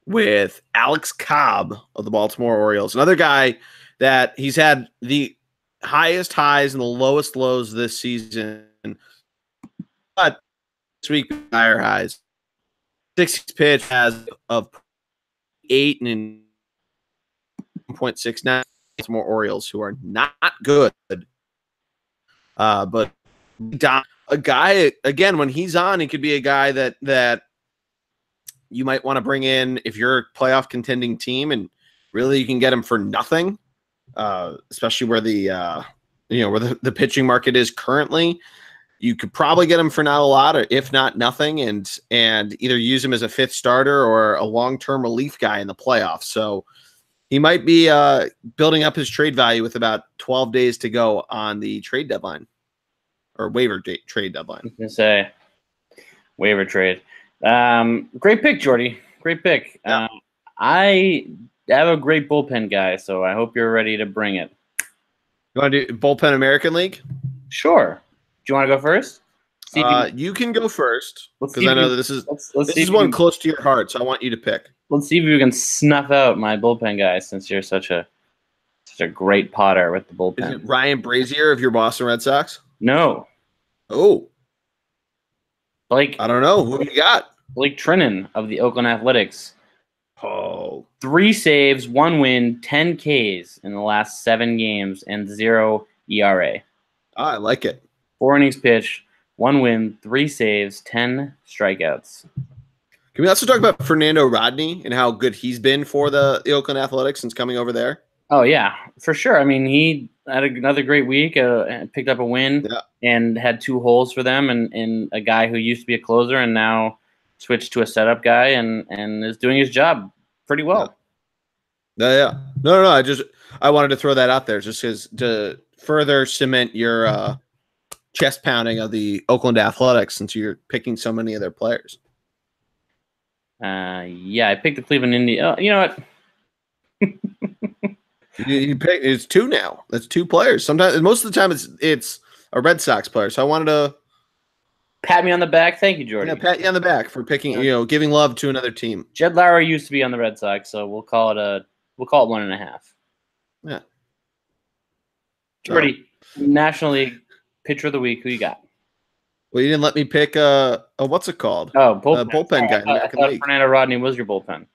with Alex Cobb of the Baltimore Orioles. Another guy that he's had the highest highs and the lowest lows this season. But this week, higher highs. pitch has of 8 and 0.69. It's more Orioles who are not good. But a guy, again, when he's on, he could be a guy that you might want to bring in if you're a playoff contending team, and really you can get him for nothing, especially where where the pitching market is currently. You could probably get him for not a lot, or if not nothing, and either use him as a fifth starter or a long-term relief guy in the playoffs. So he might be building up his trade value with about 12 days to go on the trade deadline or waiver trade deadline. I was going to say waiver trade. Great pick, Jordy. Great pick. Yeah. I have a great bullpen guy, so I hope you're ready to bring it. You want to do bullpen American League? Sure. Do you want to go first? You can go first because I know that this is one close to your heart, so I want you to pick. Let's see if you can snuff out my bullpen guy, since you're such a great potter with the bullpen. Is it Ryan Brazier of your Boston Red Sox? No. Oh. I don't know. Who you got? Blake Trinan of the Oakland Athletics. Oh. 3 saves, 1 win, 10 Ks in the last 7 games, and 0 ERA. I like it. 4 innings pitched, 1 win, 3 saves, 10 strikeouts. Can we also talk about Fernando Rodney and how good he's been for the Oakland Athletics since coming over there? Oh, yeah, for sure. I mean, he had another great week, picked up a win, and had 2 holes for them, and a guy who used to be a closer and now switched to a setup guy and is doing his job pretty well. Yeah. No. I wanted to throw that out there just to further cement your chest pounding of the Oakland Athletics since you're picking so many of their players. Yeah, I picked the Cleveland Indians. Oh, you know what? you pick. It's 2 now. That's 2 players. Sometimes, most of the time, it's a Red Sox player. So I wanted to pat me on the back. Thank you, Jordan. Yeah, pat you on the back for picking. Giving love to another team. Jed Lowry used to be on the Red Sox, so we'll call it 1.5. Yeah. Jordy, National League Pitcher of the Week. Who you got? Well, you didn't let me pick what's it called? Oh, bullpen guy. I thought Fernando Rodney was your bullpen.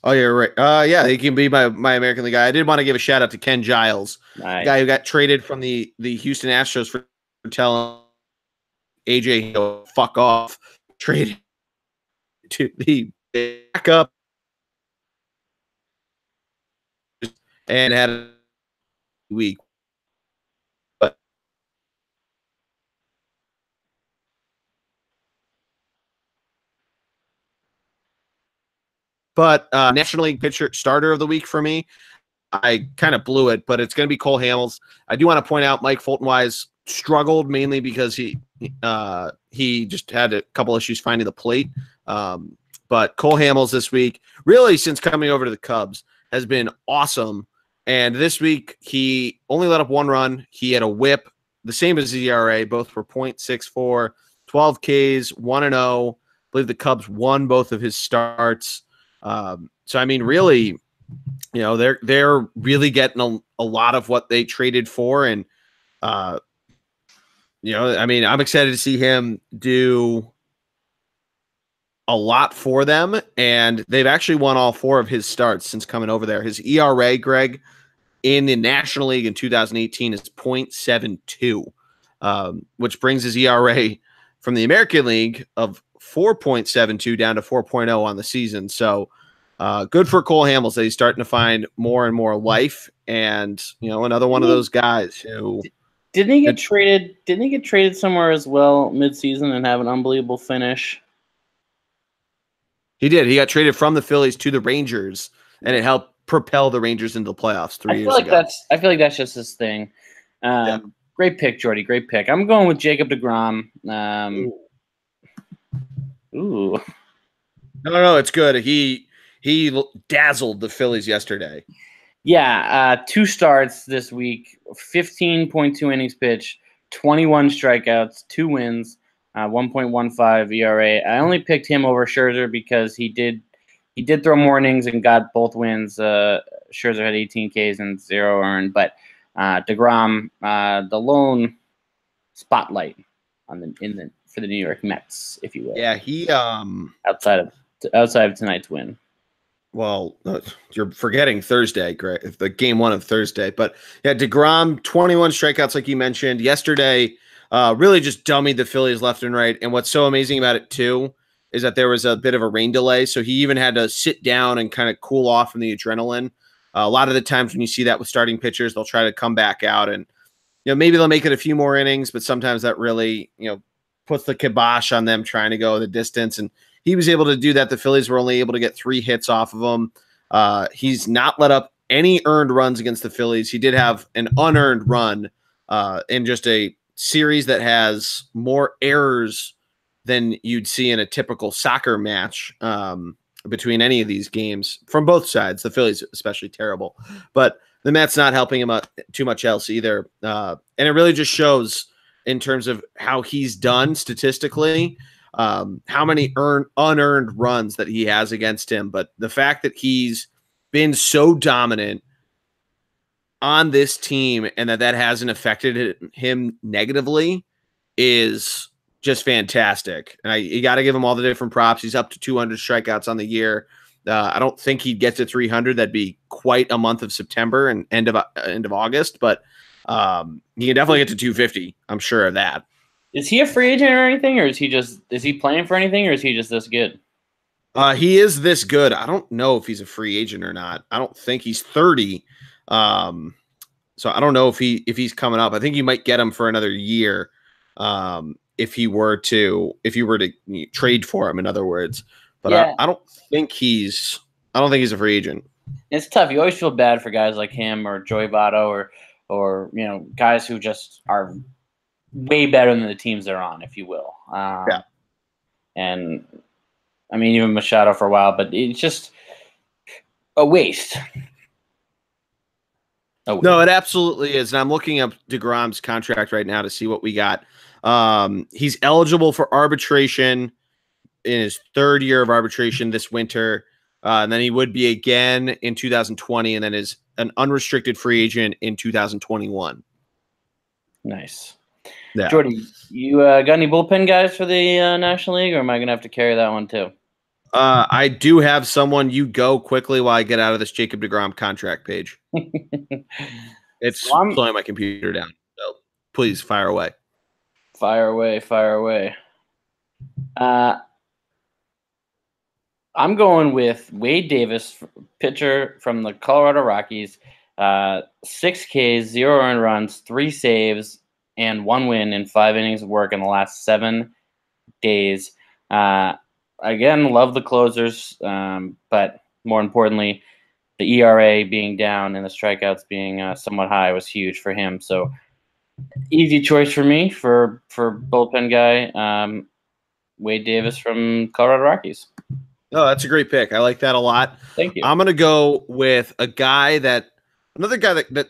Oh, you're right. Yeah, he can be my American League guy. I did want to give a shout out to Ken Giles, the guy who got traded from the Houston Astros for telling AJ Hill fuck off. Traded to the backup and had a week. But National League pitcher starter of the week for me, I kind of blew it, but it's going to be Cole Hamels. I do want to point out Mike Fulton-Wise struggled mainly because he just had a couple issues finding the plate. But Cole Hamels this week, really since coming over to the Cubs, has been awesome. And this week, he only let up 1 run. He had a whip, the same as his ERA. Both were .64, 12 Ks, 1-0. I believe the Cubs won both of his starts. So I mean, really, they're really getting a lot of what they traded for, and I mean, I'm excited to see him do a lot for them, and they've actually won all 4 of his starts since coming over there. His ERA, Greg, in the National League in 2018 is .72, which brings his ERA from the American League of 4.72 down to 4.0 on the season. So good for Cole Hamels that he's starting to find more and more life, and another one of those guys who didn't he get traded? Didn't he get traded somewhere as well midseason and have an unbelievable finish? He did. He got traded from the Phillies to the Rangers, and it helped propel the Rangers into the playoffs 3 years ago. I feel like that's just his thing. Great pick, Jordy. Great pick. I'm going with Jacob deGrom. Ooh. No, it's good. He dazzled the Phillies yesterday. Yeah, 2 starts this week, 15.2 innings pitched, 21 strikeouts, 2 wins, 1.15 ERA. I only picked him over Scherzer because he did throw more innings and got both wins. Scherzer had 18 Ks and 0 earned, but deGrom, the lone spotlight in the for the New York Mets, if you will. Yeah, he outside of tonight's win. Well, you're forgetting Thursday, Greg, the game 1 of Thursday. But yeah, DeGrom, 21 strikeouts, like you mentioned. Yesterday, really just dummied the Phillies left and right. And what's so amazing about it, too, is that there was a bit of a rain delay. So he even had to sit down and kind of cool off from the adrenaline. A lot of the times when you see that with starting pitchers, they'll try to come back out and, maybe they'll make it a few more innings, but sometimes that really, puts the kibosh on them trying to go the distance. And he was able to do that. The Phillies were only able to get 3 hits off of him. He's not let up any earned runs against the Phillies. He did have an unearned run in just a series that has more errors than you'd see in a typical soccer match between any of these games from both sides. The Phillies especially terrible. But the Mets not helping him out too much else either. And it really just shows in terms of how he's done statistically, how many unearned runs that he has against him. But the fact that he's been so dominant on this team and that hasn't affected him negatively is just fantastic. And you got to give him all the different props. He's up to 200 strikeouts on the year. I don't think he'd get to 300. That'd be quite a month of September and end of August, but he can definitely get to 250. I'm sure of that. Is he a free agent or anything, or is he playing for anything, or is he just this good? He is this good. I don't know if he's a free agent or not. I don't think he's 30. So I don't know if he's coming up. I think you might get him for another year. If you were to trade for him, in other words. But yeah. I don't think he's a free agent. It's tough. You always feel bad for guys like him or Joey Votto or guys who just are way better than the teams they're on, if you will. Yeah. And I mean, even Machado for a while, but it's just a waste. No, it absolutely is. And I'm looking up DeGrom's contract right now to see what we got. He's eligible for arbitration in his 3rd year of arbitration this winter. And then he would be again in 2020, and then is an unrestricted free agent in 2021. Nice. Yeah. Jordy, you got any bullpen guys for the National League, or am I going to have to carry that one too? I do have someone. You go quickly while I get out of this Jacob deGrom contract page. It's slowing my computer down. So please fire away. Fire away. I'm going with Wade Davis, pitcher from the Colorado Rockies. 6 Ks, 0 earned runs, 3 saves, and 1 win in 5 innings of work in the last 7 days. Again, love the closers, but more importantly, the ERA being down and the strikeouts being somewhat high was huge for him. So easy choice for me for bullpen guy, Wade Davis from Colorado Rockies. Oh, that's a great pick. I like that a lot. Thank you. I'm going to go with another guy that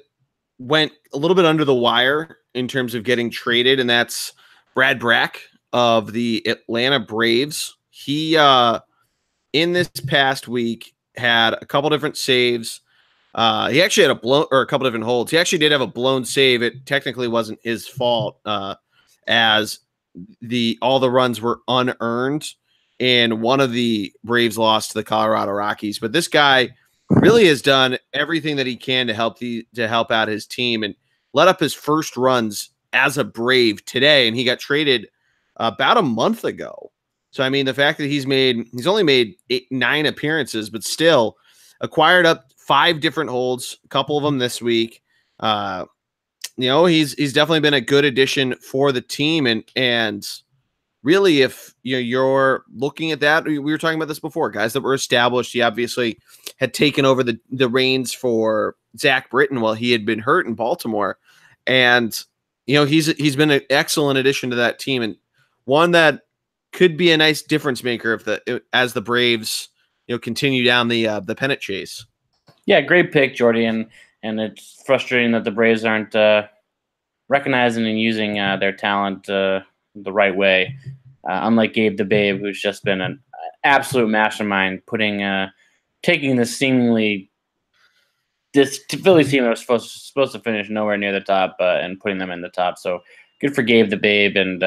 went a little bit under the wire in terms of getting traded, and that's Brad Brack of the Atlanta Braves. He, in this past week, had a couple different saves. He actually had a couple different holds. He actually did have a blown save. It technically wasn't his fault, as all the runs were unearned, and one of the Braves lost to the Colorado Rockies. But this guy really has done everything that he can to help out his team, and let up his first runs as a Brave today, and he got traded about a month ago. So I mean, the fact that he's only made 9 appearances, but still acquired up 5 different holds, a couple of them this week. He's definitely been a good addition for the team, and really, if you're looking at that, we were talking about this before, guys that were established. He obviously had taken over the reins for Zach Britton while he had been hurt in Baltimore, and he's been an excellent addition to that team, and one that could be a nice difference maker as the Braves continue down the pennant chase. Yeah, great pick, Jordy, and it's frustrating that the Braves aren't recognizing and using their talent the right way. Unlike Gabe the Babe, who's just been an absolute mastermind, taking this Phillies team that was supposed to finish nowhere near the top and putting them in the top. So good for Gabe the Babe, and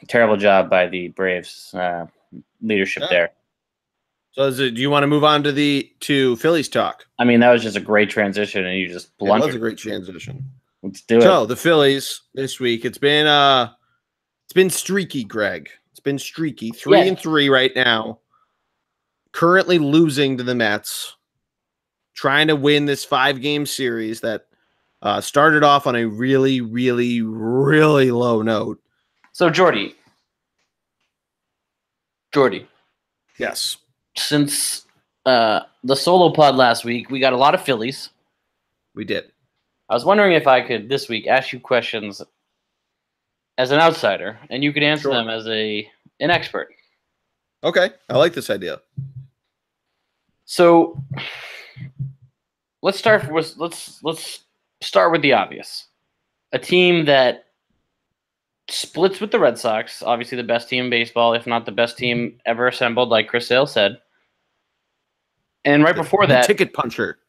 Terrible job by the Braves leadership there. So do you want to move on to Phillies talk? I mean, that was just a great transition, and you just blundered. It was a great transition. Let's do it. So the Phillies this week, it's been streaky, Greg. It's been streaky. 3-3 right now. Currently losing to the Mets. Trying to win this 5-game series that started off on a really, really, really low note. So Jordy. Yes. Since the solo pod last week, we got a lot of Phillies. We did. I was wondering if I could this week ask you questions as an outsider, and you could answer them as an expert. Okay, I like this idea. So let's start with the obvious. A team that splits with the Red Sox, obviously the best team in baseball, if not the best team ever assembled, like Chris Sale said. And right before that, ticket puncher.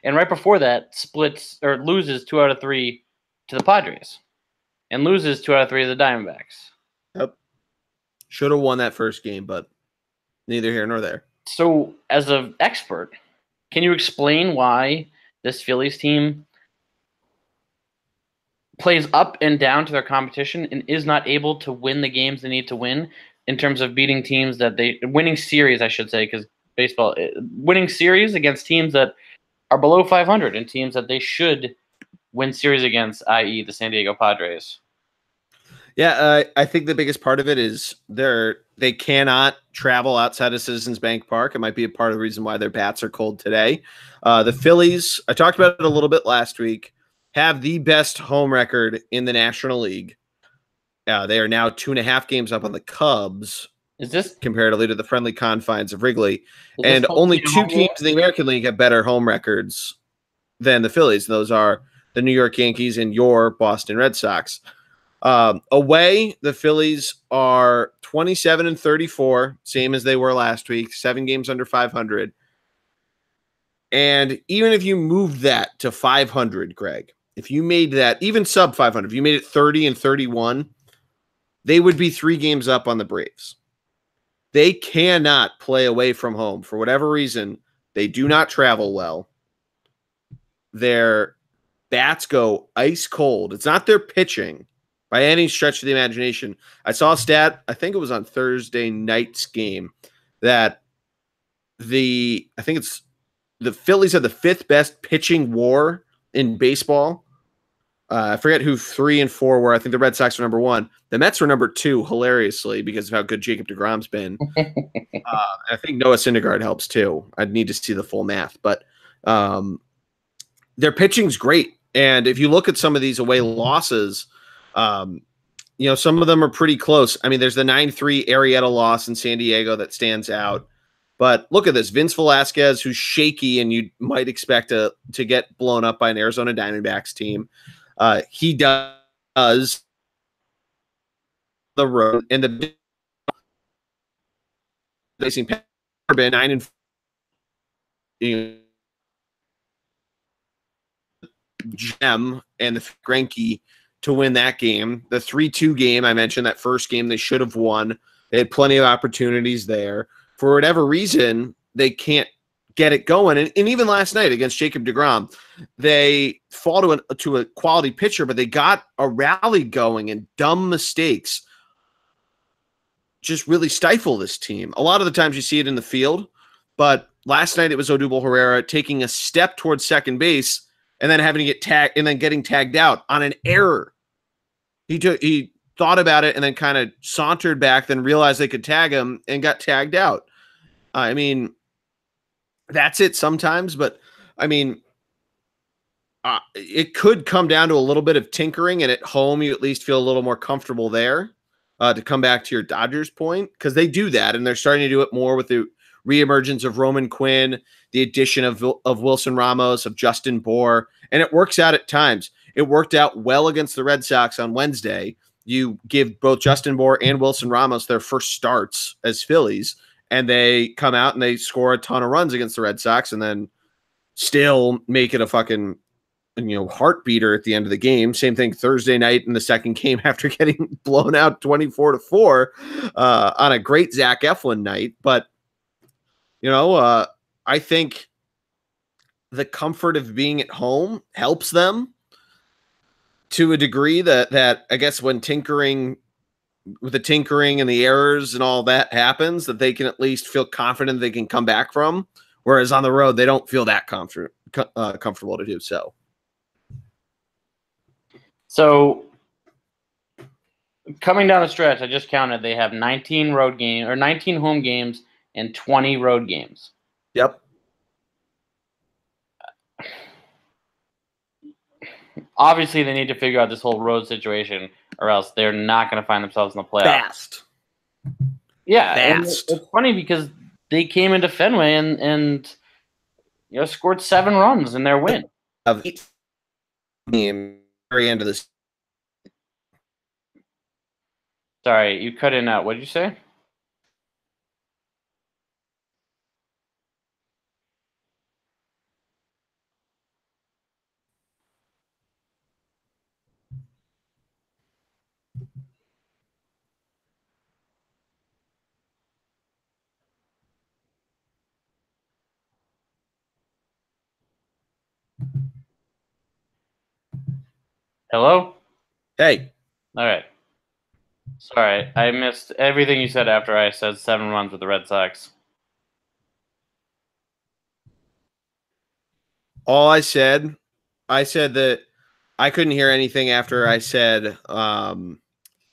And right before that, splits or loses 2 out of 3 to the Padres, and loses 2 out of 3 to the Diamondbacks. Yep. Should have won that first game, but neither here nor there. So, as an expert, can you explain why this Phillies team plays up and down to their competition and is not able to win the games they need to win in terms of beating teams that winning series, I should say, because baseball winning series against teams that are below 500 and teams that they should win series against, i.e. the San Diego Padres? Yeah, I think the biggest part of it is they cannot travel outside of Citizens Bank Park. It might be a part of the reason why their bats are cold today. The Phillies, I talked about it a little bit last week, have the best home record in the National League. They are now 2.5 games up on the Cubs. Is this comparatively to the friendly confines of Wrigley? And only 2 teams in the American League have better home records than the Phillies. And those are the New York Yankees and your Boston Red Sox. Away, the Phillies are 27-34, same as they were last week, 7 games under 500. And even if you moved that to 500, Greg, if you made that even sub 500, if you made it 30-31, they would be 3 games up on the Braves. They cannot play away from home for whatever reason. They do not travel well. Their bats go ice cold. It's not their pitching by any stretch of the imagination. I saw a stat, I think it was on Thursday night's game, that the Phillies had the 5th best pitching WAR in baseball. I forget who 3 and 4 were. I think the Red Sox were number 1. The Mets were number 2, hilariously, because of how good Jacob deGrom's been. I think Noah Syndergaard helps too. I'd need to see the full math, but their pitching's great. And if you look at some of these away losses, some of them are pretty close. I mean, there's the 9-3 Arrieta loss in San Diego that stands out. But look at this. Vince Velasquez, who's shaky and you might expect to get blown up by an Arizona Diamondbacks team. He does the road and the facing 9 and Gem and the Greinke to win that game. The 3-2 game, I mentioned that first game they should have won. They had plenty of opportunities there. For whatever reason, they can't get it going. And even last night against Jacob deGrom, they fall to a quality pitcher, but they got a rally going, and dumb mistakes just really stifle this team. A lot of the times you see it in the field, but last night it was Odubel Herrera taking a step towards second base and then having to get tagged and then getting tagged out on an error. He thought about it and then kind of sauntered back, then realized they could tag him and got tagged out. I mean, that's it sometimes, but I mean, it could come down to a little bit of tinkering, and at home you at least feel a little more comfortable there. To come back to your Dodgers point, because they do that, and they're starting to do it more with the reemergence of Roman Quinn, the addition of Wilson Ramos, of Justin Bour, and it works out at times. It worked out well against the Red Sox on Wednesday. You give both Justin Bour and Wilson Ramos their first starts as Phillies, and they come out and they score a ton of runs against the Red Sox and then still make it a fucking heartbeater at the end of the game. Same thing Thursday night in the second game after getting blown out 24-4 on a great Zach Eflin night. But, I think the comfort of being at home helps them to a degree that I guess when tinkering and the errors and all that happens, that they can at least feel confident they can come back from. Whereas on the road, they don't feel that comfortable to do so. So coming down the stretch, I just counted. They have 19 home games and 20 road games. Yep. Obviously, they need to figure out this whole road situation, or else they're not going to find themselves in the playoffs. Fast. Yeah, Fast. And it's funny because they came into Fenway and scored 7 runs in their win. Of each game, very end of this. Sorry, you cut in out. What did you say? Hello? Hey. All right. Sorry, I missed everything you said after I said 7 runs with the Red Sox. All I said that I couldn't hear anything after I said the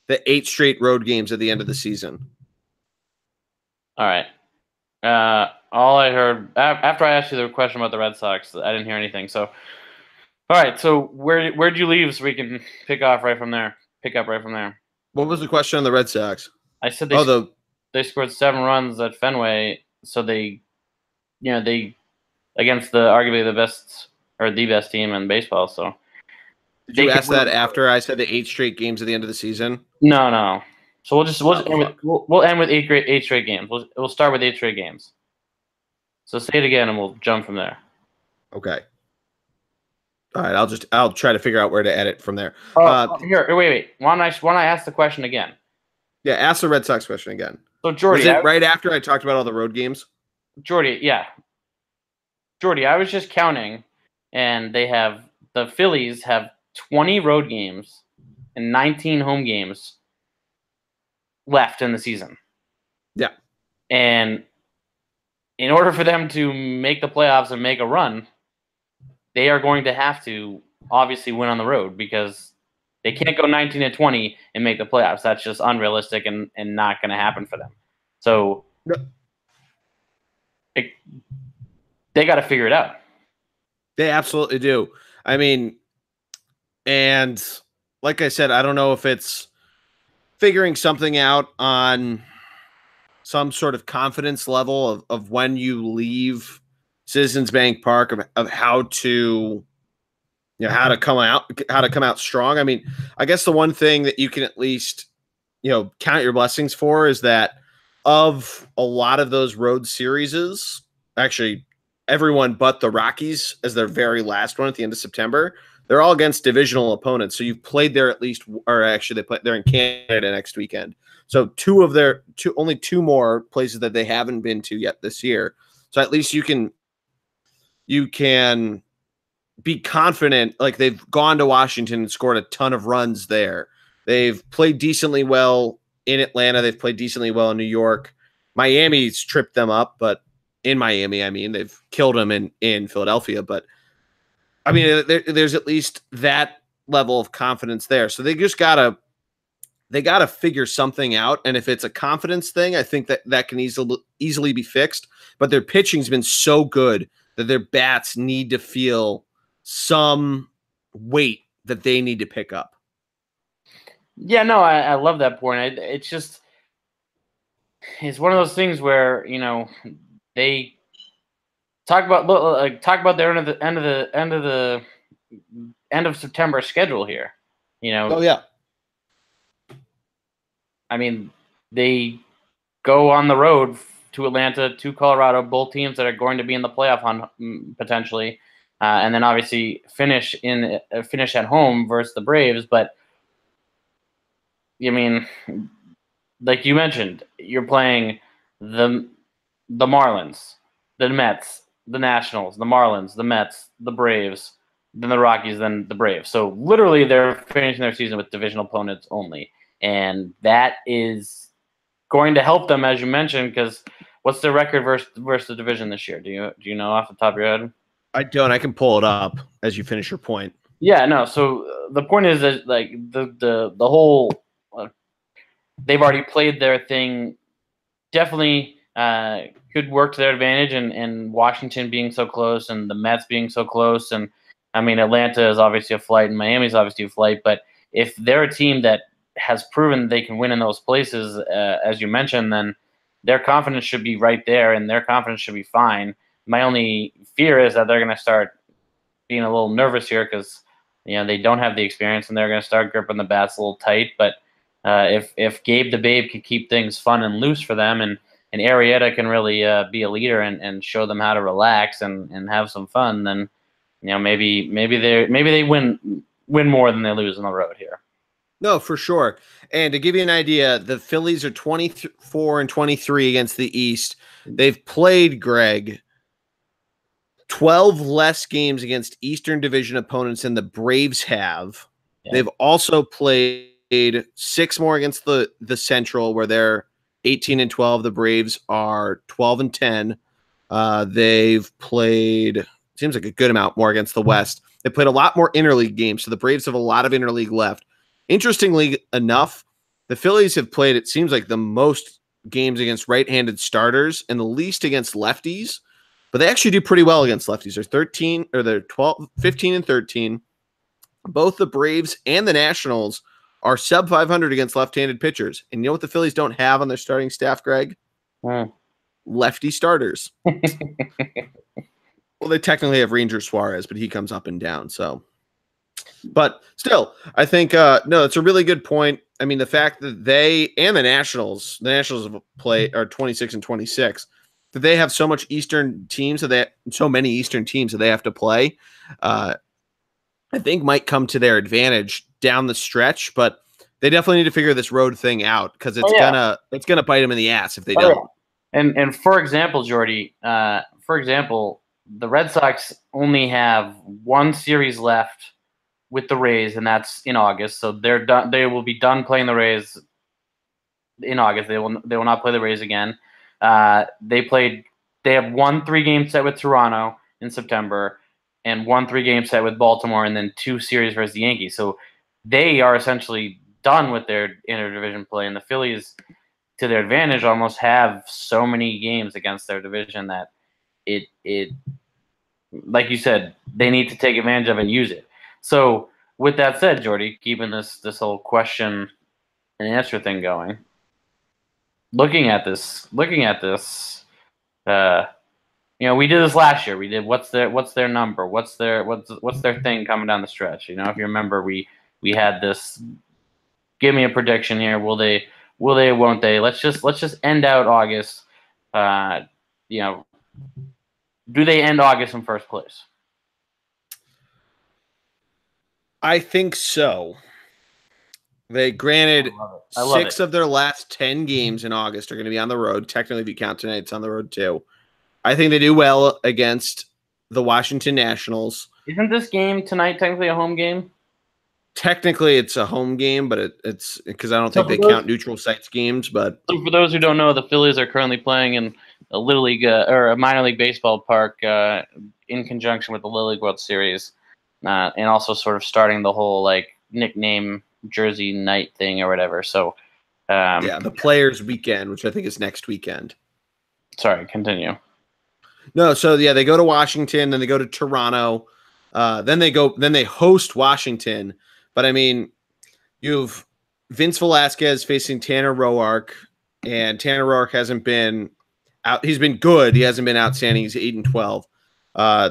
8 straight road games at the end of the season. All right. All I heard after I asked you the question about the Red Sox, I didn't hear anything. So, all right. So where'd you leave so we can pick up right from there? What was the question on the Red Sox? I said they scored 7 runs at Fenway, so they against arguably the best team in baseball. So did you ask that after I said the 8 straight games at the end of the season? No. So we'll end with 8 straight games. We'll start with 8 straight games. So say it again, and we'll jump from there. Okay. All right. I'll try to figure out where to edit from there. Here, wait. Why don't I ask the question again? Yeah, ask the Red Sox question again. So Jordy, was it right after I talked about all the road games? Jordy, I was just counting, and the Phillies have 20 road games and 19 home games left in the season. Yeah. And in order for them to make the playoffs and make a run, they are going to have to obviously win on the road, because they can't go 19-20 and make the playoffs. That's just unrealistic and not going to happen for them. So they got to figure it out. They absolutely do. I mean, and like I said, I don't know if it's figuring something out on some sort of confidence level of when you leave Citizens Bank Park, of how to come out strong. I mean, I guess the one thing that you can at least count your blessings for is that of a lot of those road series, actually everyone but the Rockies as their very last one at the end of September, they're all against divisional opponents. So you've played there at least, or actually they're in Canada next weekend. So only 2 more places that they haven't been to yet this year. So at least you can be confident. Like, they've gone to Washington and scored a ton of runs there. They've played decently well in Atlanta. They've played decently well in New York. Miami's tripped them up, but in Miami, I mean, they've killed them in Philadelphia. But I mean, there's at least that level of confidence there. So they just gotta figure something out. And if it's a confidence thing, I think that can easily be fixed. But their pitching's been so good that their bats need to feel some weight that they need to pick up. Yeah, no, I love that point. It's one of those things where they talk about their end of September schedule here. Oh yeah. I mean, they go on the road to Atlanta, to Colorado, both teams that are going to be in the playoff hunt potentially. and then obviously finish at home versus the Braves. But I mean, like you mentioned, you're playing the Marlins, the Mets, the Nationals, the Marlins, the Mets, the Braves, then the Rockies, then the Braves. So literally, they're finishing their season with divisional opponents only, and that is going to help them, as you mentioned, because what's their record versus the division this year? Do you know off the top of your head? I don't. I can pull it up as you finish your point. Yeah, no. So the point is that like the whole they've already played their thing. Definitely could work to their advantage, and Washington being so close, and the Mets being so close, and I mean Atlanta is obviously a flight, and Miami's obviously a flight. But if they're a team that has proven they can win in those places, as you mentioned, then their confidence should be right there, and their confidence should be fine. My only fear is that they're going to start being a little nervous here because they don't have the experience, and they're going to start gripping the bats a little tight. But if Gabe the Babe can keep things fun and loose for them, and Arrieta can really be a leader and show them how to relax and have some fun, then maybe they win more than they lose on the road here. No, for sure. And to give you an idea, the Phillies are 24-23 against the East. They've played, Greg, 12 less games against Eastern Division opponents than the Braves have. Yeah. They've also played 6 more against the Central, where they're 18-12. The Braves are 12-10. They've played, seems like a good amount more against the West. They played a lot more interleague games, so the Braves have a lot of interleague left. Interestingly enough, the Phillies have played, it seems like, the most games against right-handed starters and the least against lefties, but they actually do pretty well against lefties. They're 15-13. Both the Braves and the Nationals are sub 500 against left-handed pitchers. And you know what the Phillies don't have on their starting staff, Greg? Lefty starters. Well, they technically have Ranger Suarez, but he comes up and down, so. But still, I think, no, it's a really good point. I mean, the fact that they and the Nationals have are 26-26, that they have so many Eastern teams that they have to play, I think might come to their advantage down the stretch. But they definitely need to figure this road thing out, because it's gonna bite them in the ass if they don't. Yeah. And for example, Jordy, the Red Sox only have one series left with the Rays, and that's in August. So they're done. They will be done playing the Rays in August. They will not play the Rays again. They have one 3-game set with Toronto in September, and one 3-game set with Baltimore, and then 2 series versus the Yankees. So they are essentially done with their interdivision play, and the Phillies, to their advantage, almost have so many games against their division that it like you said, they need to take advantage of and use it. So with that said, Jordy, keeping this whole question and answer thing going, looking at this, we did this last year. We did what's their number, what's their thing coming down the stretch. If you remember, we had this. Give me a prediction here. Will they? Won't they? Let's just end out August. Do they end August in first place? I think so. They granted 6 of their last 10 games in August are going to be on the road. Technically, if you count tonight, it's on the road too. I think they do well against the Washington Nationals. Isn't this game tonight technically a home game? Technically, it's a home game, but it's because I don't think they count neutral sites games. But so for those who don't know, the Phillies are currently playing in a Little League or a minor league baseball park in conjunction with the Little League World Series, and also sort of starting the whole like nickname jersey night thing or whatever. So the Players Weekend, which I think is next weekend. Sorry, continue. No, so they go to Washington, then they go to Toronto, then they host Washington. But I mean, you've Vince Velasquez facing Tanner Roark, and Tanner Roark hasn't been out. He's been good. He hasn't been outstanding. He's 8-12.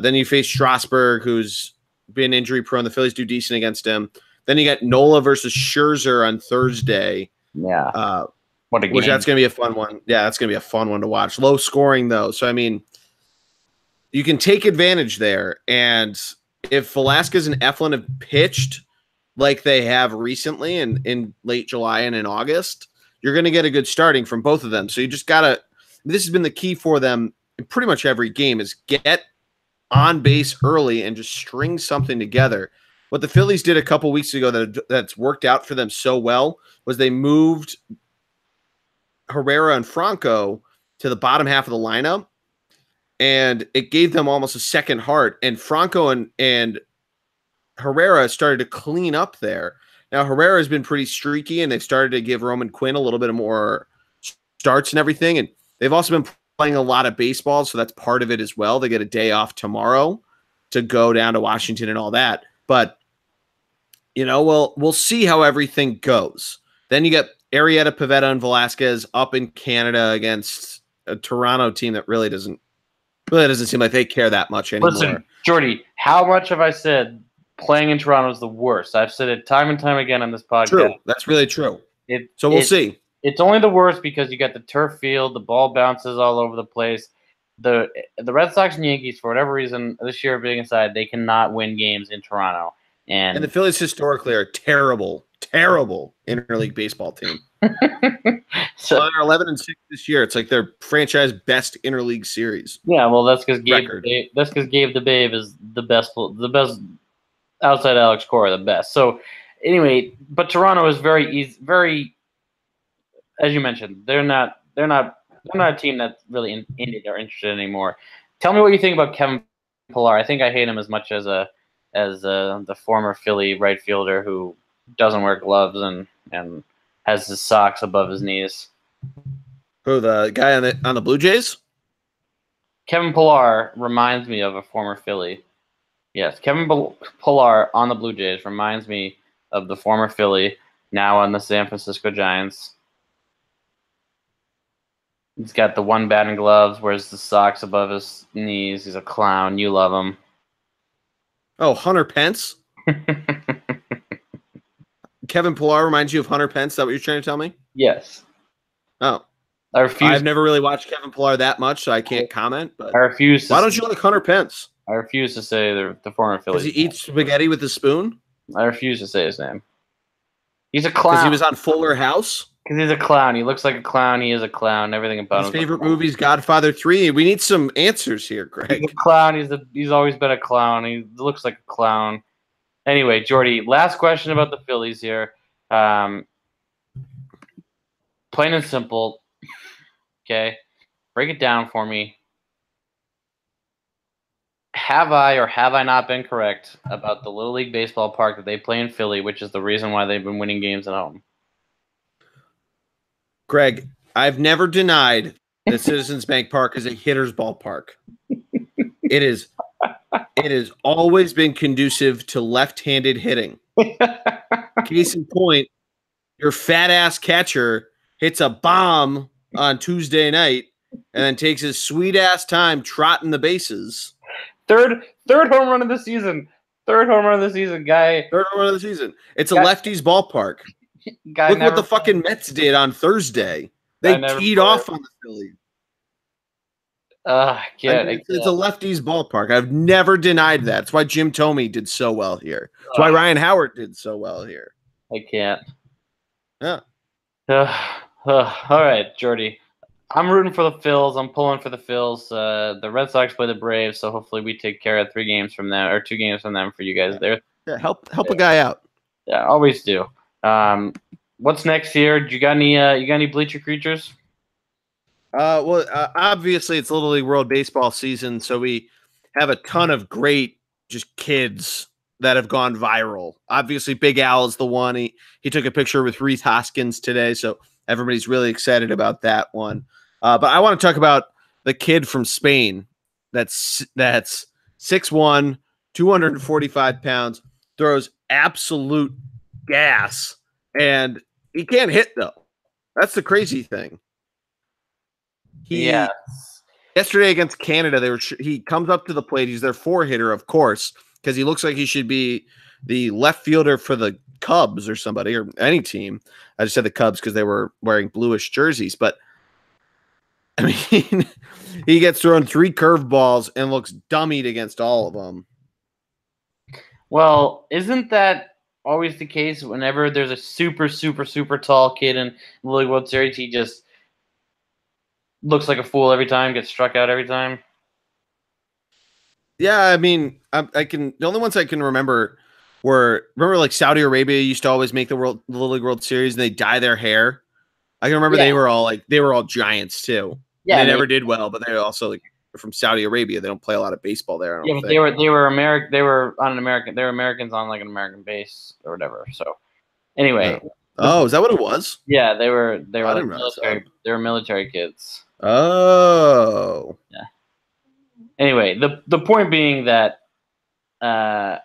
Then you face Strasburg, who's been injury prone. The Phillies do decent against him. Then you got Nola versus Scherzer on Thursday. Yeah. What a game. Which that's going to be a fun one. Yeah, that's going to be a fun one to watch. Low scoring, though. So, I mean, you can take advantage there. And if Velasquez and Eflin have pitched like they have recently in late July and in August, you're going to get a good starting from both of them. So you just got to – this has been the key for them in pretty much every game is get on base early and just string something together. What the Phillies did a couple weeks ago that's worked out for them so well was they moved Herrera and Franco to the bottom half of the lineup, and it gave them almost a second heart. And Franco and Herrera started to clean up there. Now, Herrera has been pretty streaky, and they've started to give Roman Quinn a little bit more starts and everything. And they've also been playing a lot of baseball, so that's part of it as well. They get a day off tomorrow to go down to Washington and all that. But, we'll see how everything goes. Then you get Arrieta, Pivetta, and Velasquez up in Canada against a Toronto team that really doesn't seem like they care that much anymore. Listen, Jordy, how much have I said playing in Toronto is the worst? I've said it time and time again on this podcast. True. That's really true. So we'll see. It's only the worst because you got the turf field, the ball bounces all over the place. The Red Sox and Yankees, for whatever reason, this year being aside, they cannot win games in Toronto. And the Phillies historically are terrible interleague baseball team. So they're 11-6 this year. It's like their franchise best interleague series. Yeah, well, that's because Gabe the Babe is the best outside Alex Cora, the best. So anyway, but Toronto is very easy, very, as you mentioned, they're not a team that's really in it or interested anymore. Tell me what you think about Kevin Pillar. I think I hate him as much as the former Philly right fielder who doesn't wear gloves and has his socks above his knees. Who, the guy on the Blue Jays? Kevin Pillar reminds me of a former Philly. Yes, Kevin Pillar on the Blue Jays reminds me of the former Philly, now on the San Francisco Giants. He's got the one bat and gloves, wears the socks above his knees. He's a clown. You love him. Oh, Hunter Pence? Kevin Pillar reminds you of Hunter Pence? Is that what you're trying to tell me? Yes. Oh. I refuse. I've never really watched Kevin Pillar that much, so I can't comment. But I refuse. Why don't you like Hunter Pence? I refuse to say the former Philly. Does he eat spaghetti with a spoon? I refuse to say his name. He's a clown. Because he was on Fuller House? Because he's a clown. He looks like a clown. He is a clown. Everything about him. His favorite movie is Godfather 3. We need some answers here, Greg. He's a clown. He's always been a clown. He looks like a clown. Anyway, Jordy, last question about the Phillies here. Plain and simple. Okay. Break it down for me. Have I or have I not been correct about the Little League Baseball park that they play in Philly, which is the reason why they've been winning games at home? Greg, I've never denied that Citizens Bank Park is a hitter's ballpark. It has always been conducive to left-handed hitting. Case in point, your fat-ass catcher hits a bomb on Tuesday night and then takes his sweet-ass time trotting the bases. Third home run of the season. Third home run of the season, guy. Third home run of the season. It's a lefty's ballpark. Look what the fucking Mets did on Thursday. They teed off on the Phillies. It's a lefty's ballpark. I've never denied that. That's why Jim Thome did so well here. That's why Ryan Howard did so well here. I can't. Yeah. All right, Jordy. I'm rooting for the Phils. I'm pulling for the Phils. The Red Sox play the Braves, so hopefully we take care of 3 games from them or 2 games from them for you guys there. Yeah, help a guy out. Yeah, always do. What's next here? You got any bleacher creatures? Obviously it's Little League World Baseball season, so we have a ton of great just kids that have gone viral. Obviously, Big Al is the one. He took a picture with Reese Hoskins today, so everybody's really excited about that one. But I want to talk about the kid from Spain that's 6'1", 245 pounds, throws absolute gas, and he can't hit, though. That's the crazy thing. Yesterday against Canada, he comes up to the plate. He's their 4-hitter, of course, because he looks like he should be the left fielder for the Cubs or somebody or any team. I just said the Cubs because they were wearing bluish jerseys. But I mean, he gets thrown 3 curveballs and looks dummied against all of them. Well, isn't that always the case whenever there's a super, super, super tall kid in the Little League World Series? He just looks like a fool every time, gets struck out every time. Yeah, I mean, I can. The only ones I can remember remember like Saudi Arabia used to always make the Little League World Series, and they dye their hair. I can remember they were all giants too. Yeah, and they never did well, but they're also like from Saudi Arabia. They don't play a lot of baseball there. I don't think. They were American. They were on an American. They were Americans on like an American base or whatever. So anyway. No. Oh, is that what it was? Yeah, they were like military. They were military kids. Oh. Yeah. Anyway, the point being that I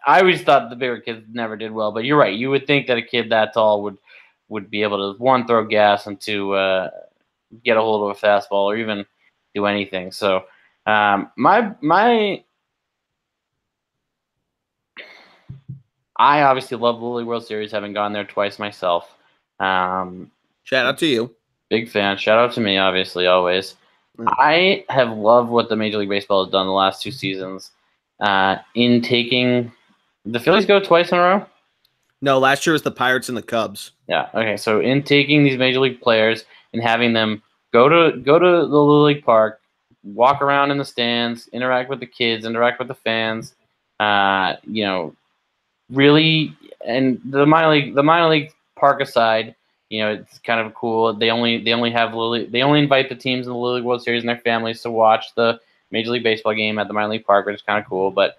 always thought the bigger kids never did well, but you're right. You would think that a kid that tall would be able to, one, throw gas, and two, get a hold of a fastball or even do anything. So I obviously love the Little League World Series, having gone there twice myself. Shout out to you. Big fan. Shout out to me, obviously, always. I have loved what the Major League Baseball has done the last 2 seasons in taking – the Phillies go twice in a row? No, last year was the Pirates and the Cubs. Yeah, okay. So in taking these Major League players and having them go to the Little League Park, walk around in the stands, interact with the kids, interact with the fans, really, and the minor league park aside, it's kind of cool. They only invite the teams in the Little League World Series and their families to watch the Major League Baseball game at the minor league park, which is kind of cool. But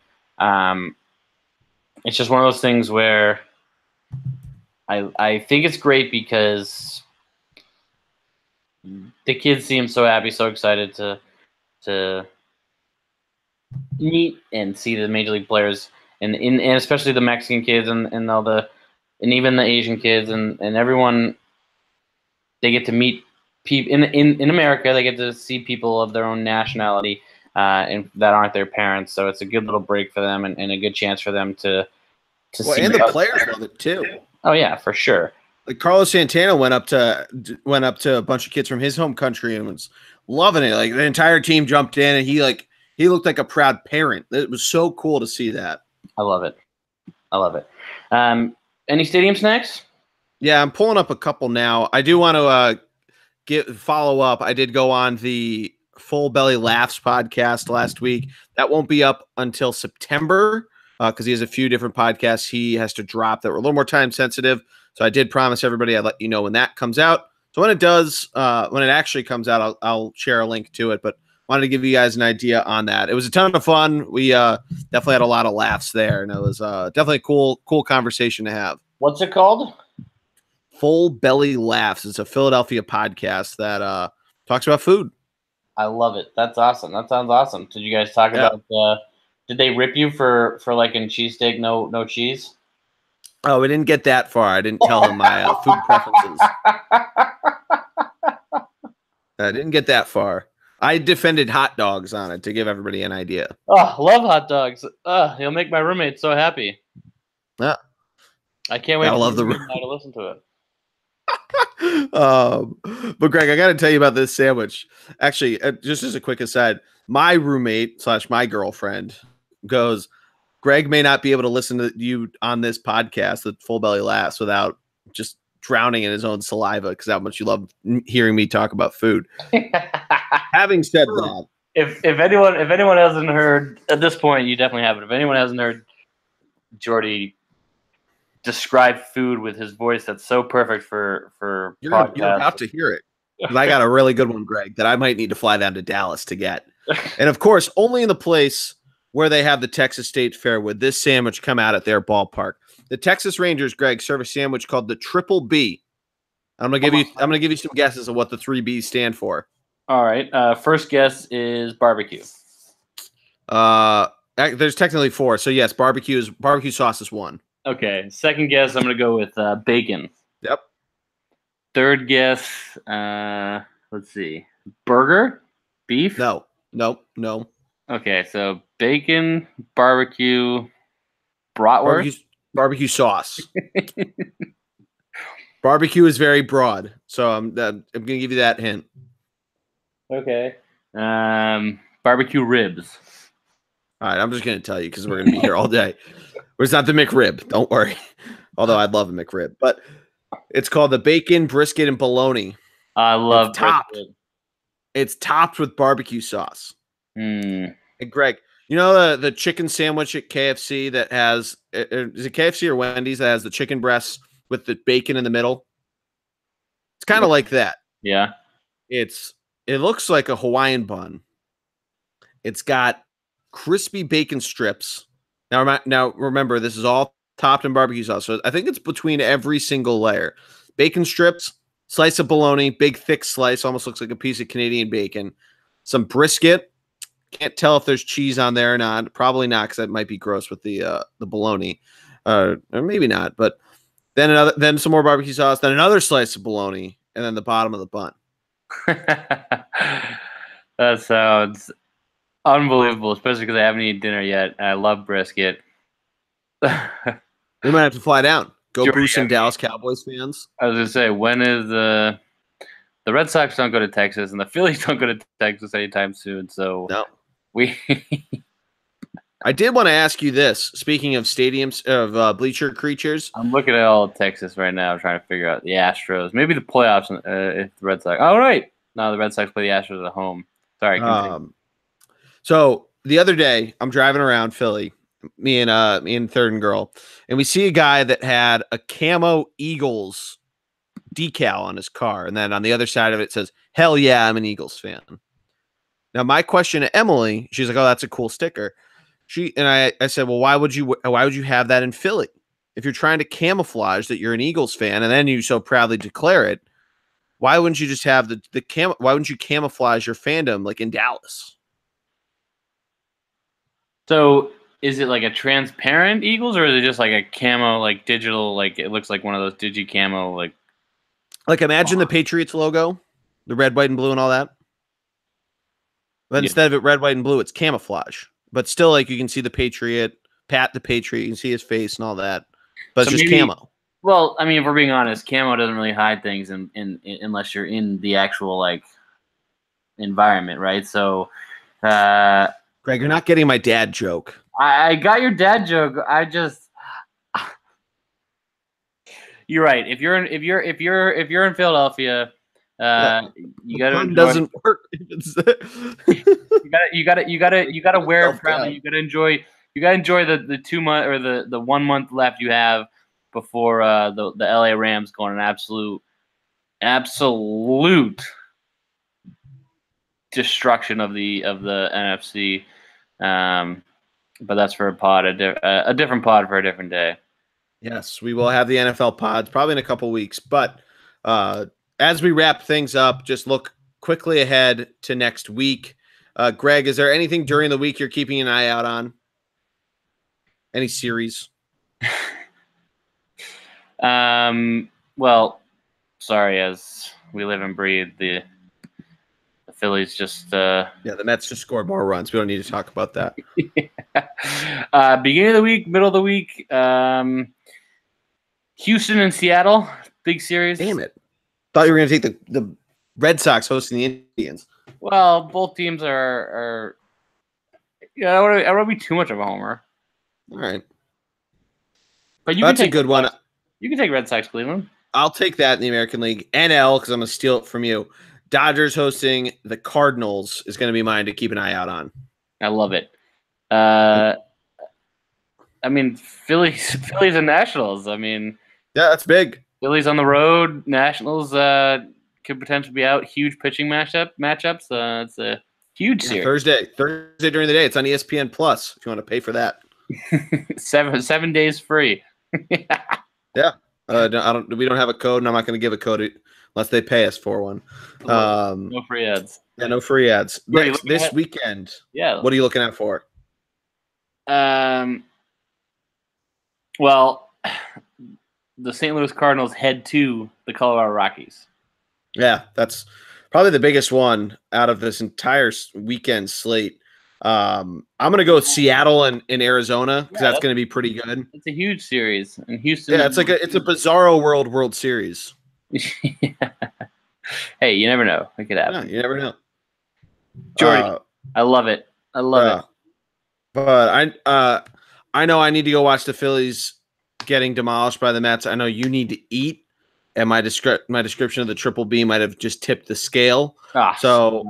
it's just one of those things where I think it's great because the kids seem so happy, so excited to meet and see the Major League players. And especially the Mexican kids and even the Asian kids and everyone, they get to meet people in America. They get to see people of their own nationality and that aren't their parents. So it's a good little break for them and a good chance for them to see. And the players love it too. Oh yeah, for sure. Like Carlos Santana went up to a bunch of kids from his home country and was loving it. Like the entire team jumped in and he looked like a proud parent. It was so cool to see that. I love it. Any stadium snacks? Yeah, I'm pulling up a couple now. I do want to follow up. I did go on the Full Belly Laughs podcast last week. That won't be up until September because he has a few different podcasts he has to drop that were a little more time sensitive. So I did promise everybody I'd let you know when that comes out. So when it does, when it actually comes out, I'll share a link to it. But wanted to give you guys an idea on that. It was a ton of fun. We definitely had a lot of laughs there, and it was definitely a cool conversation to have. What's it called? Full Belly Laughs. It's a Philadelphia podcast that talks about food. I love it. That's awesome. That sounds awesome. Did you guys talk about? Did they rip you for like in cheesesteak no cheese? Oh, we didn't get that far. I didn't tell him my food preferences. I didn't get that far. I defended hot dogs on it to give everybody an idea. Oh, love hot dogs. You'll make my roommate so happy. Yeah. I can't wait to listen to it. But Greg, I got to tell you about this sandwich. Actually, just as a quick aside, my roommate / my girlfriend goes, Greg may not be able to listen to you on this podcast, the Full Belly Laughs, without just drowning in his own saliva because how much you love hearing me talk about food. Having said that, if anyone hasn't heard at this point, you definitely haven't. If anyone hasn't heard Jordy describe food with his voice, that's so perfect for you're about to hear it. I got a really good one, Greg, that I might need to fly down to Dallas to get. And of course, only in the place where they have the Texas State Fair would this sandwich come out at their ballpark. The Texas Rangers, Greg, serve a sandwich called the Triple B. I'm gonna give you some guesses of what the 3 B's stand for. All right. First guess is barbecue. There's technically 4. So yes, barbecue sauce is 1. Okay. Second guess, I'm gonna go with bacon. Yep. Third guess, let's see, burger, beef. No. Okay, so bacon, barbecue, bratwurst, barbecue sauce. Barbecue is very broad, so I'm going to give you that hint. Okay. Barbecue ribs. All right, I'm just going to tell you because we're going to be here all day. It's not the McRib. Don't worry. Although I'd love a McRib, but it's called the bacon, brisket, and bologna. I love brisket. It's topped with barbecue sauce. Mm. Hey, Greg, you know the chicken sandwich at KFC that has is it KFC or Wendy's that has the chicken breasts with the bacon in the middle? It's kind of like that. Yeah. It looks like a Hawaiian bun. It's got crispy bacon strips. Now remember, this is all topped in barbecue sauce. So I think it's between every single layer. Bacon strips, slice of bologna, big thick slice, almost looks like a piece of Canadian bacon. Some brisket. Can't tell if there's cheese on there or not. Probably not, because that might be gross with the bologna. Or maybe not. But then some more barbecue sauce, then another slice of bologna, and then the bottom of the bun. That sounds unbelievable, especially because I haven't eaten dinner yet. I love brisket. We might have to fly down. Go boost some Dallas Cowboys fans. I was gonna say, when is the Red Sox don't go to Texas and the Phillies don't go to Texas anytime soon? So no, we. I did want to ask you this. Speaking of stadiums of bleacher creatures, I'm looking at all of Texas right now, trying to figure out the Astros, maybe the playoffs. If the Red Sox. Oh right, no, the Red Sox play the Astros at home. Sorry. So the other day, I'm driving around Philly, me and third and girl, and we see a guy that had a camo Eagles decal on his car, and then on the other side of it says, "Hell yeah, I'm an Eagles fan." Now, my question to Emily, she's like, "Oh, that's a cool sticker." I said, "Well, why would you have that in Philly? If you're trying to camouflage that you're an Eagles fan, and then you so proudly declare it, why wouldn't you just have why wouldn't you camouflage your fandom like in Dallas?" So is it like a transparent Eagles, or is it just like a camo, like digital, like it looks like one of those digi camo, like imagine the Patriots logo, the red, white, and blue, and all that. But instead of it red, white, and blue, it's camouflage. But still, like you can see the Patriot, Pat the Patriot, you can see his face and all that. But it's just camo. Well, I mean, if we're being honest, camo doesn't really hide things in unless you're in the actual like environment, right? So Greg, you're not getting my dad joke. I got your dad joke. You're right. If you're in Philadelphia, you gotta doesn't work. you gotta wear it proudly. You gotta enjoy the 2 month or the 1 month left you have before the LA Rams go on an absolute destruction of the NFC. But that's for a pod, a different pod for a different day. Yes, we will have the NFL pods probably in a couple weeks. But as we wrap things up, just look quickly ahead to next week. Greg, is there anything during the week you're keeping an eye out on? Any series? Well, sorry, as we live and breathe, the Phillies just the Mets just scored more runs. We don't need to talk about that. Beginning of the week, middle of the week, Houston and Seattle, big series. Damn it! Thought you were going to take the Red Sox hosting the Indians. Well, both teams are. Yeah, I don't want to be too much of a homer. All right, but that's a good one. You can take Red Sox Cleveland. I'll take that in the American League. NL, because I'm going to steal it from you. Dodgers hosting the Cardinals is going to be mine to keep an eye out on. I love it. I mean, Phillies and Nationals. I mean, yeah, that's big. Phillies on the road. Nationals could potentially be out. Huge pitching matchups. It's a huge series. Thursday during the day. It's on ESPN Plus if you want to pay for that. 7 days free. Yeah. We don't have a code, and I'm not going to give a code unless they pay us for one. No free ads. Yeah, no free ads. This weekend. Yeah. What are you looking at for? Well, the St. Louis Cardinals head to the Colorado Rockies. Yeah, that's probably the biggest one out of this entire weekend slate. I'm gonna go Seattle and in Arizona because that's gonna be pretty good. It's a huge series in Houston. Yeah, it's a bizarro World Series. Hey, you never know. It could happen. Yeah, you never know. Jordy, I love it. I love it. But I know I need to go watch the Phillies getting demolished by the Mets. I know you need to eat, and my description of the triple B might have just tipped the scale. So,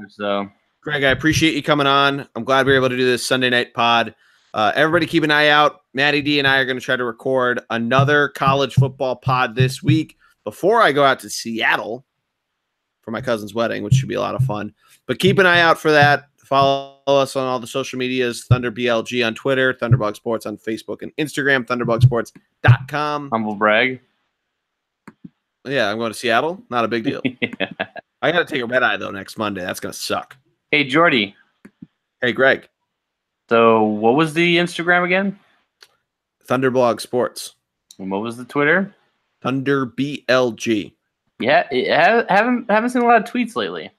Greg, I appreciate you coming on. I'm glad we were able to do this Sunday night pod. Everybody keep an eye out. Matty D and I are going to try to record another college football pod this week before I go out to Seattle for my cousin's wedding, which should be a lot of fun. But keep an eye out for that. Follow us on all the social medias, ThunderBLG on Twitter, Thunderbug Sports on Facebook and Instagram, ThunderbugSports.com. Humble brag. Yeah, I'm going to Seattle. Not a big deal. Yeah. I got to take a red eye, though, next Monday. That's going to suck. Hey, Jordy. Hey, Greg. So what was the Instagram again? Thunderblog Sports. And what was the Twitter? ThunderBLG. Yeah, haven't seen a lot of tweets lately.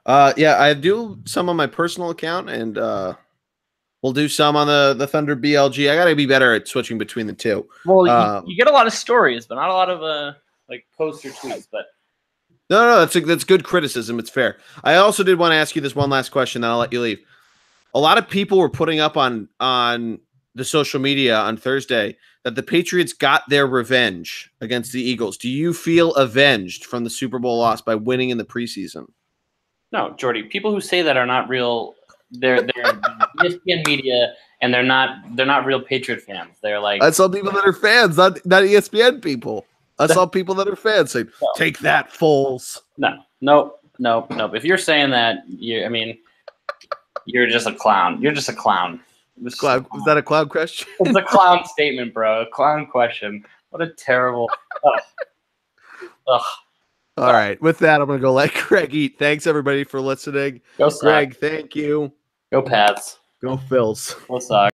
Yeah, I do some on my personal account, and we'll do some on the Thunder BLG. I got to be better at switching between the two. Well, you get a lot of stories, but not a lot of like posts or tweets. But no, that's good criticism. It's fair. I also did want to ask you this one last question, then I'll let you leave. A lot of people were putting up on the social media on Thursday that the Patriots got their revenge against the Eagles. Do you feel avenged from the Super Bowl loss by winning in the preseason? No, Jordy. People who say that are not real. They're ESPN media, and they're not real Patriot fans. They're like, I saw people that are fans, not ESPN people. I saw people that are fans saying, "Take that, Foles." No. If you're saying that, you're just a clown. You're just a clown. Was that a clown question? It's a clown statement, bro. A clown question. What a terrible. Ugh. All right. With that, I'm going to go let Greg eat. Thanks, everybody, for listening. Go Greg, thank you. Go Pats. Go Phils. Go Sox.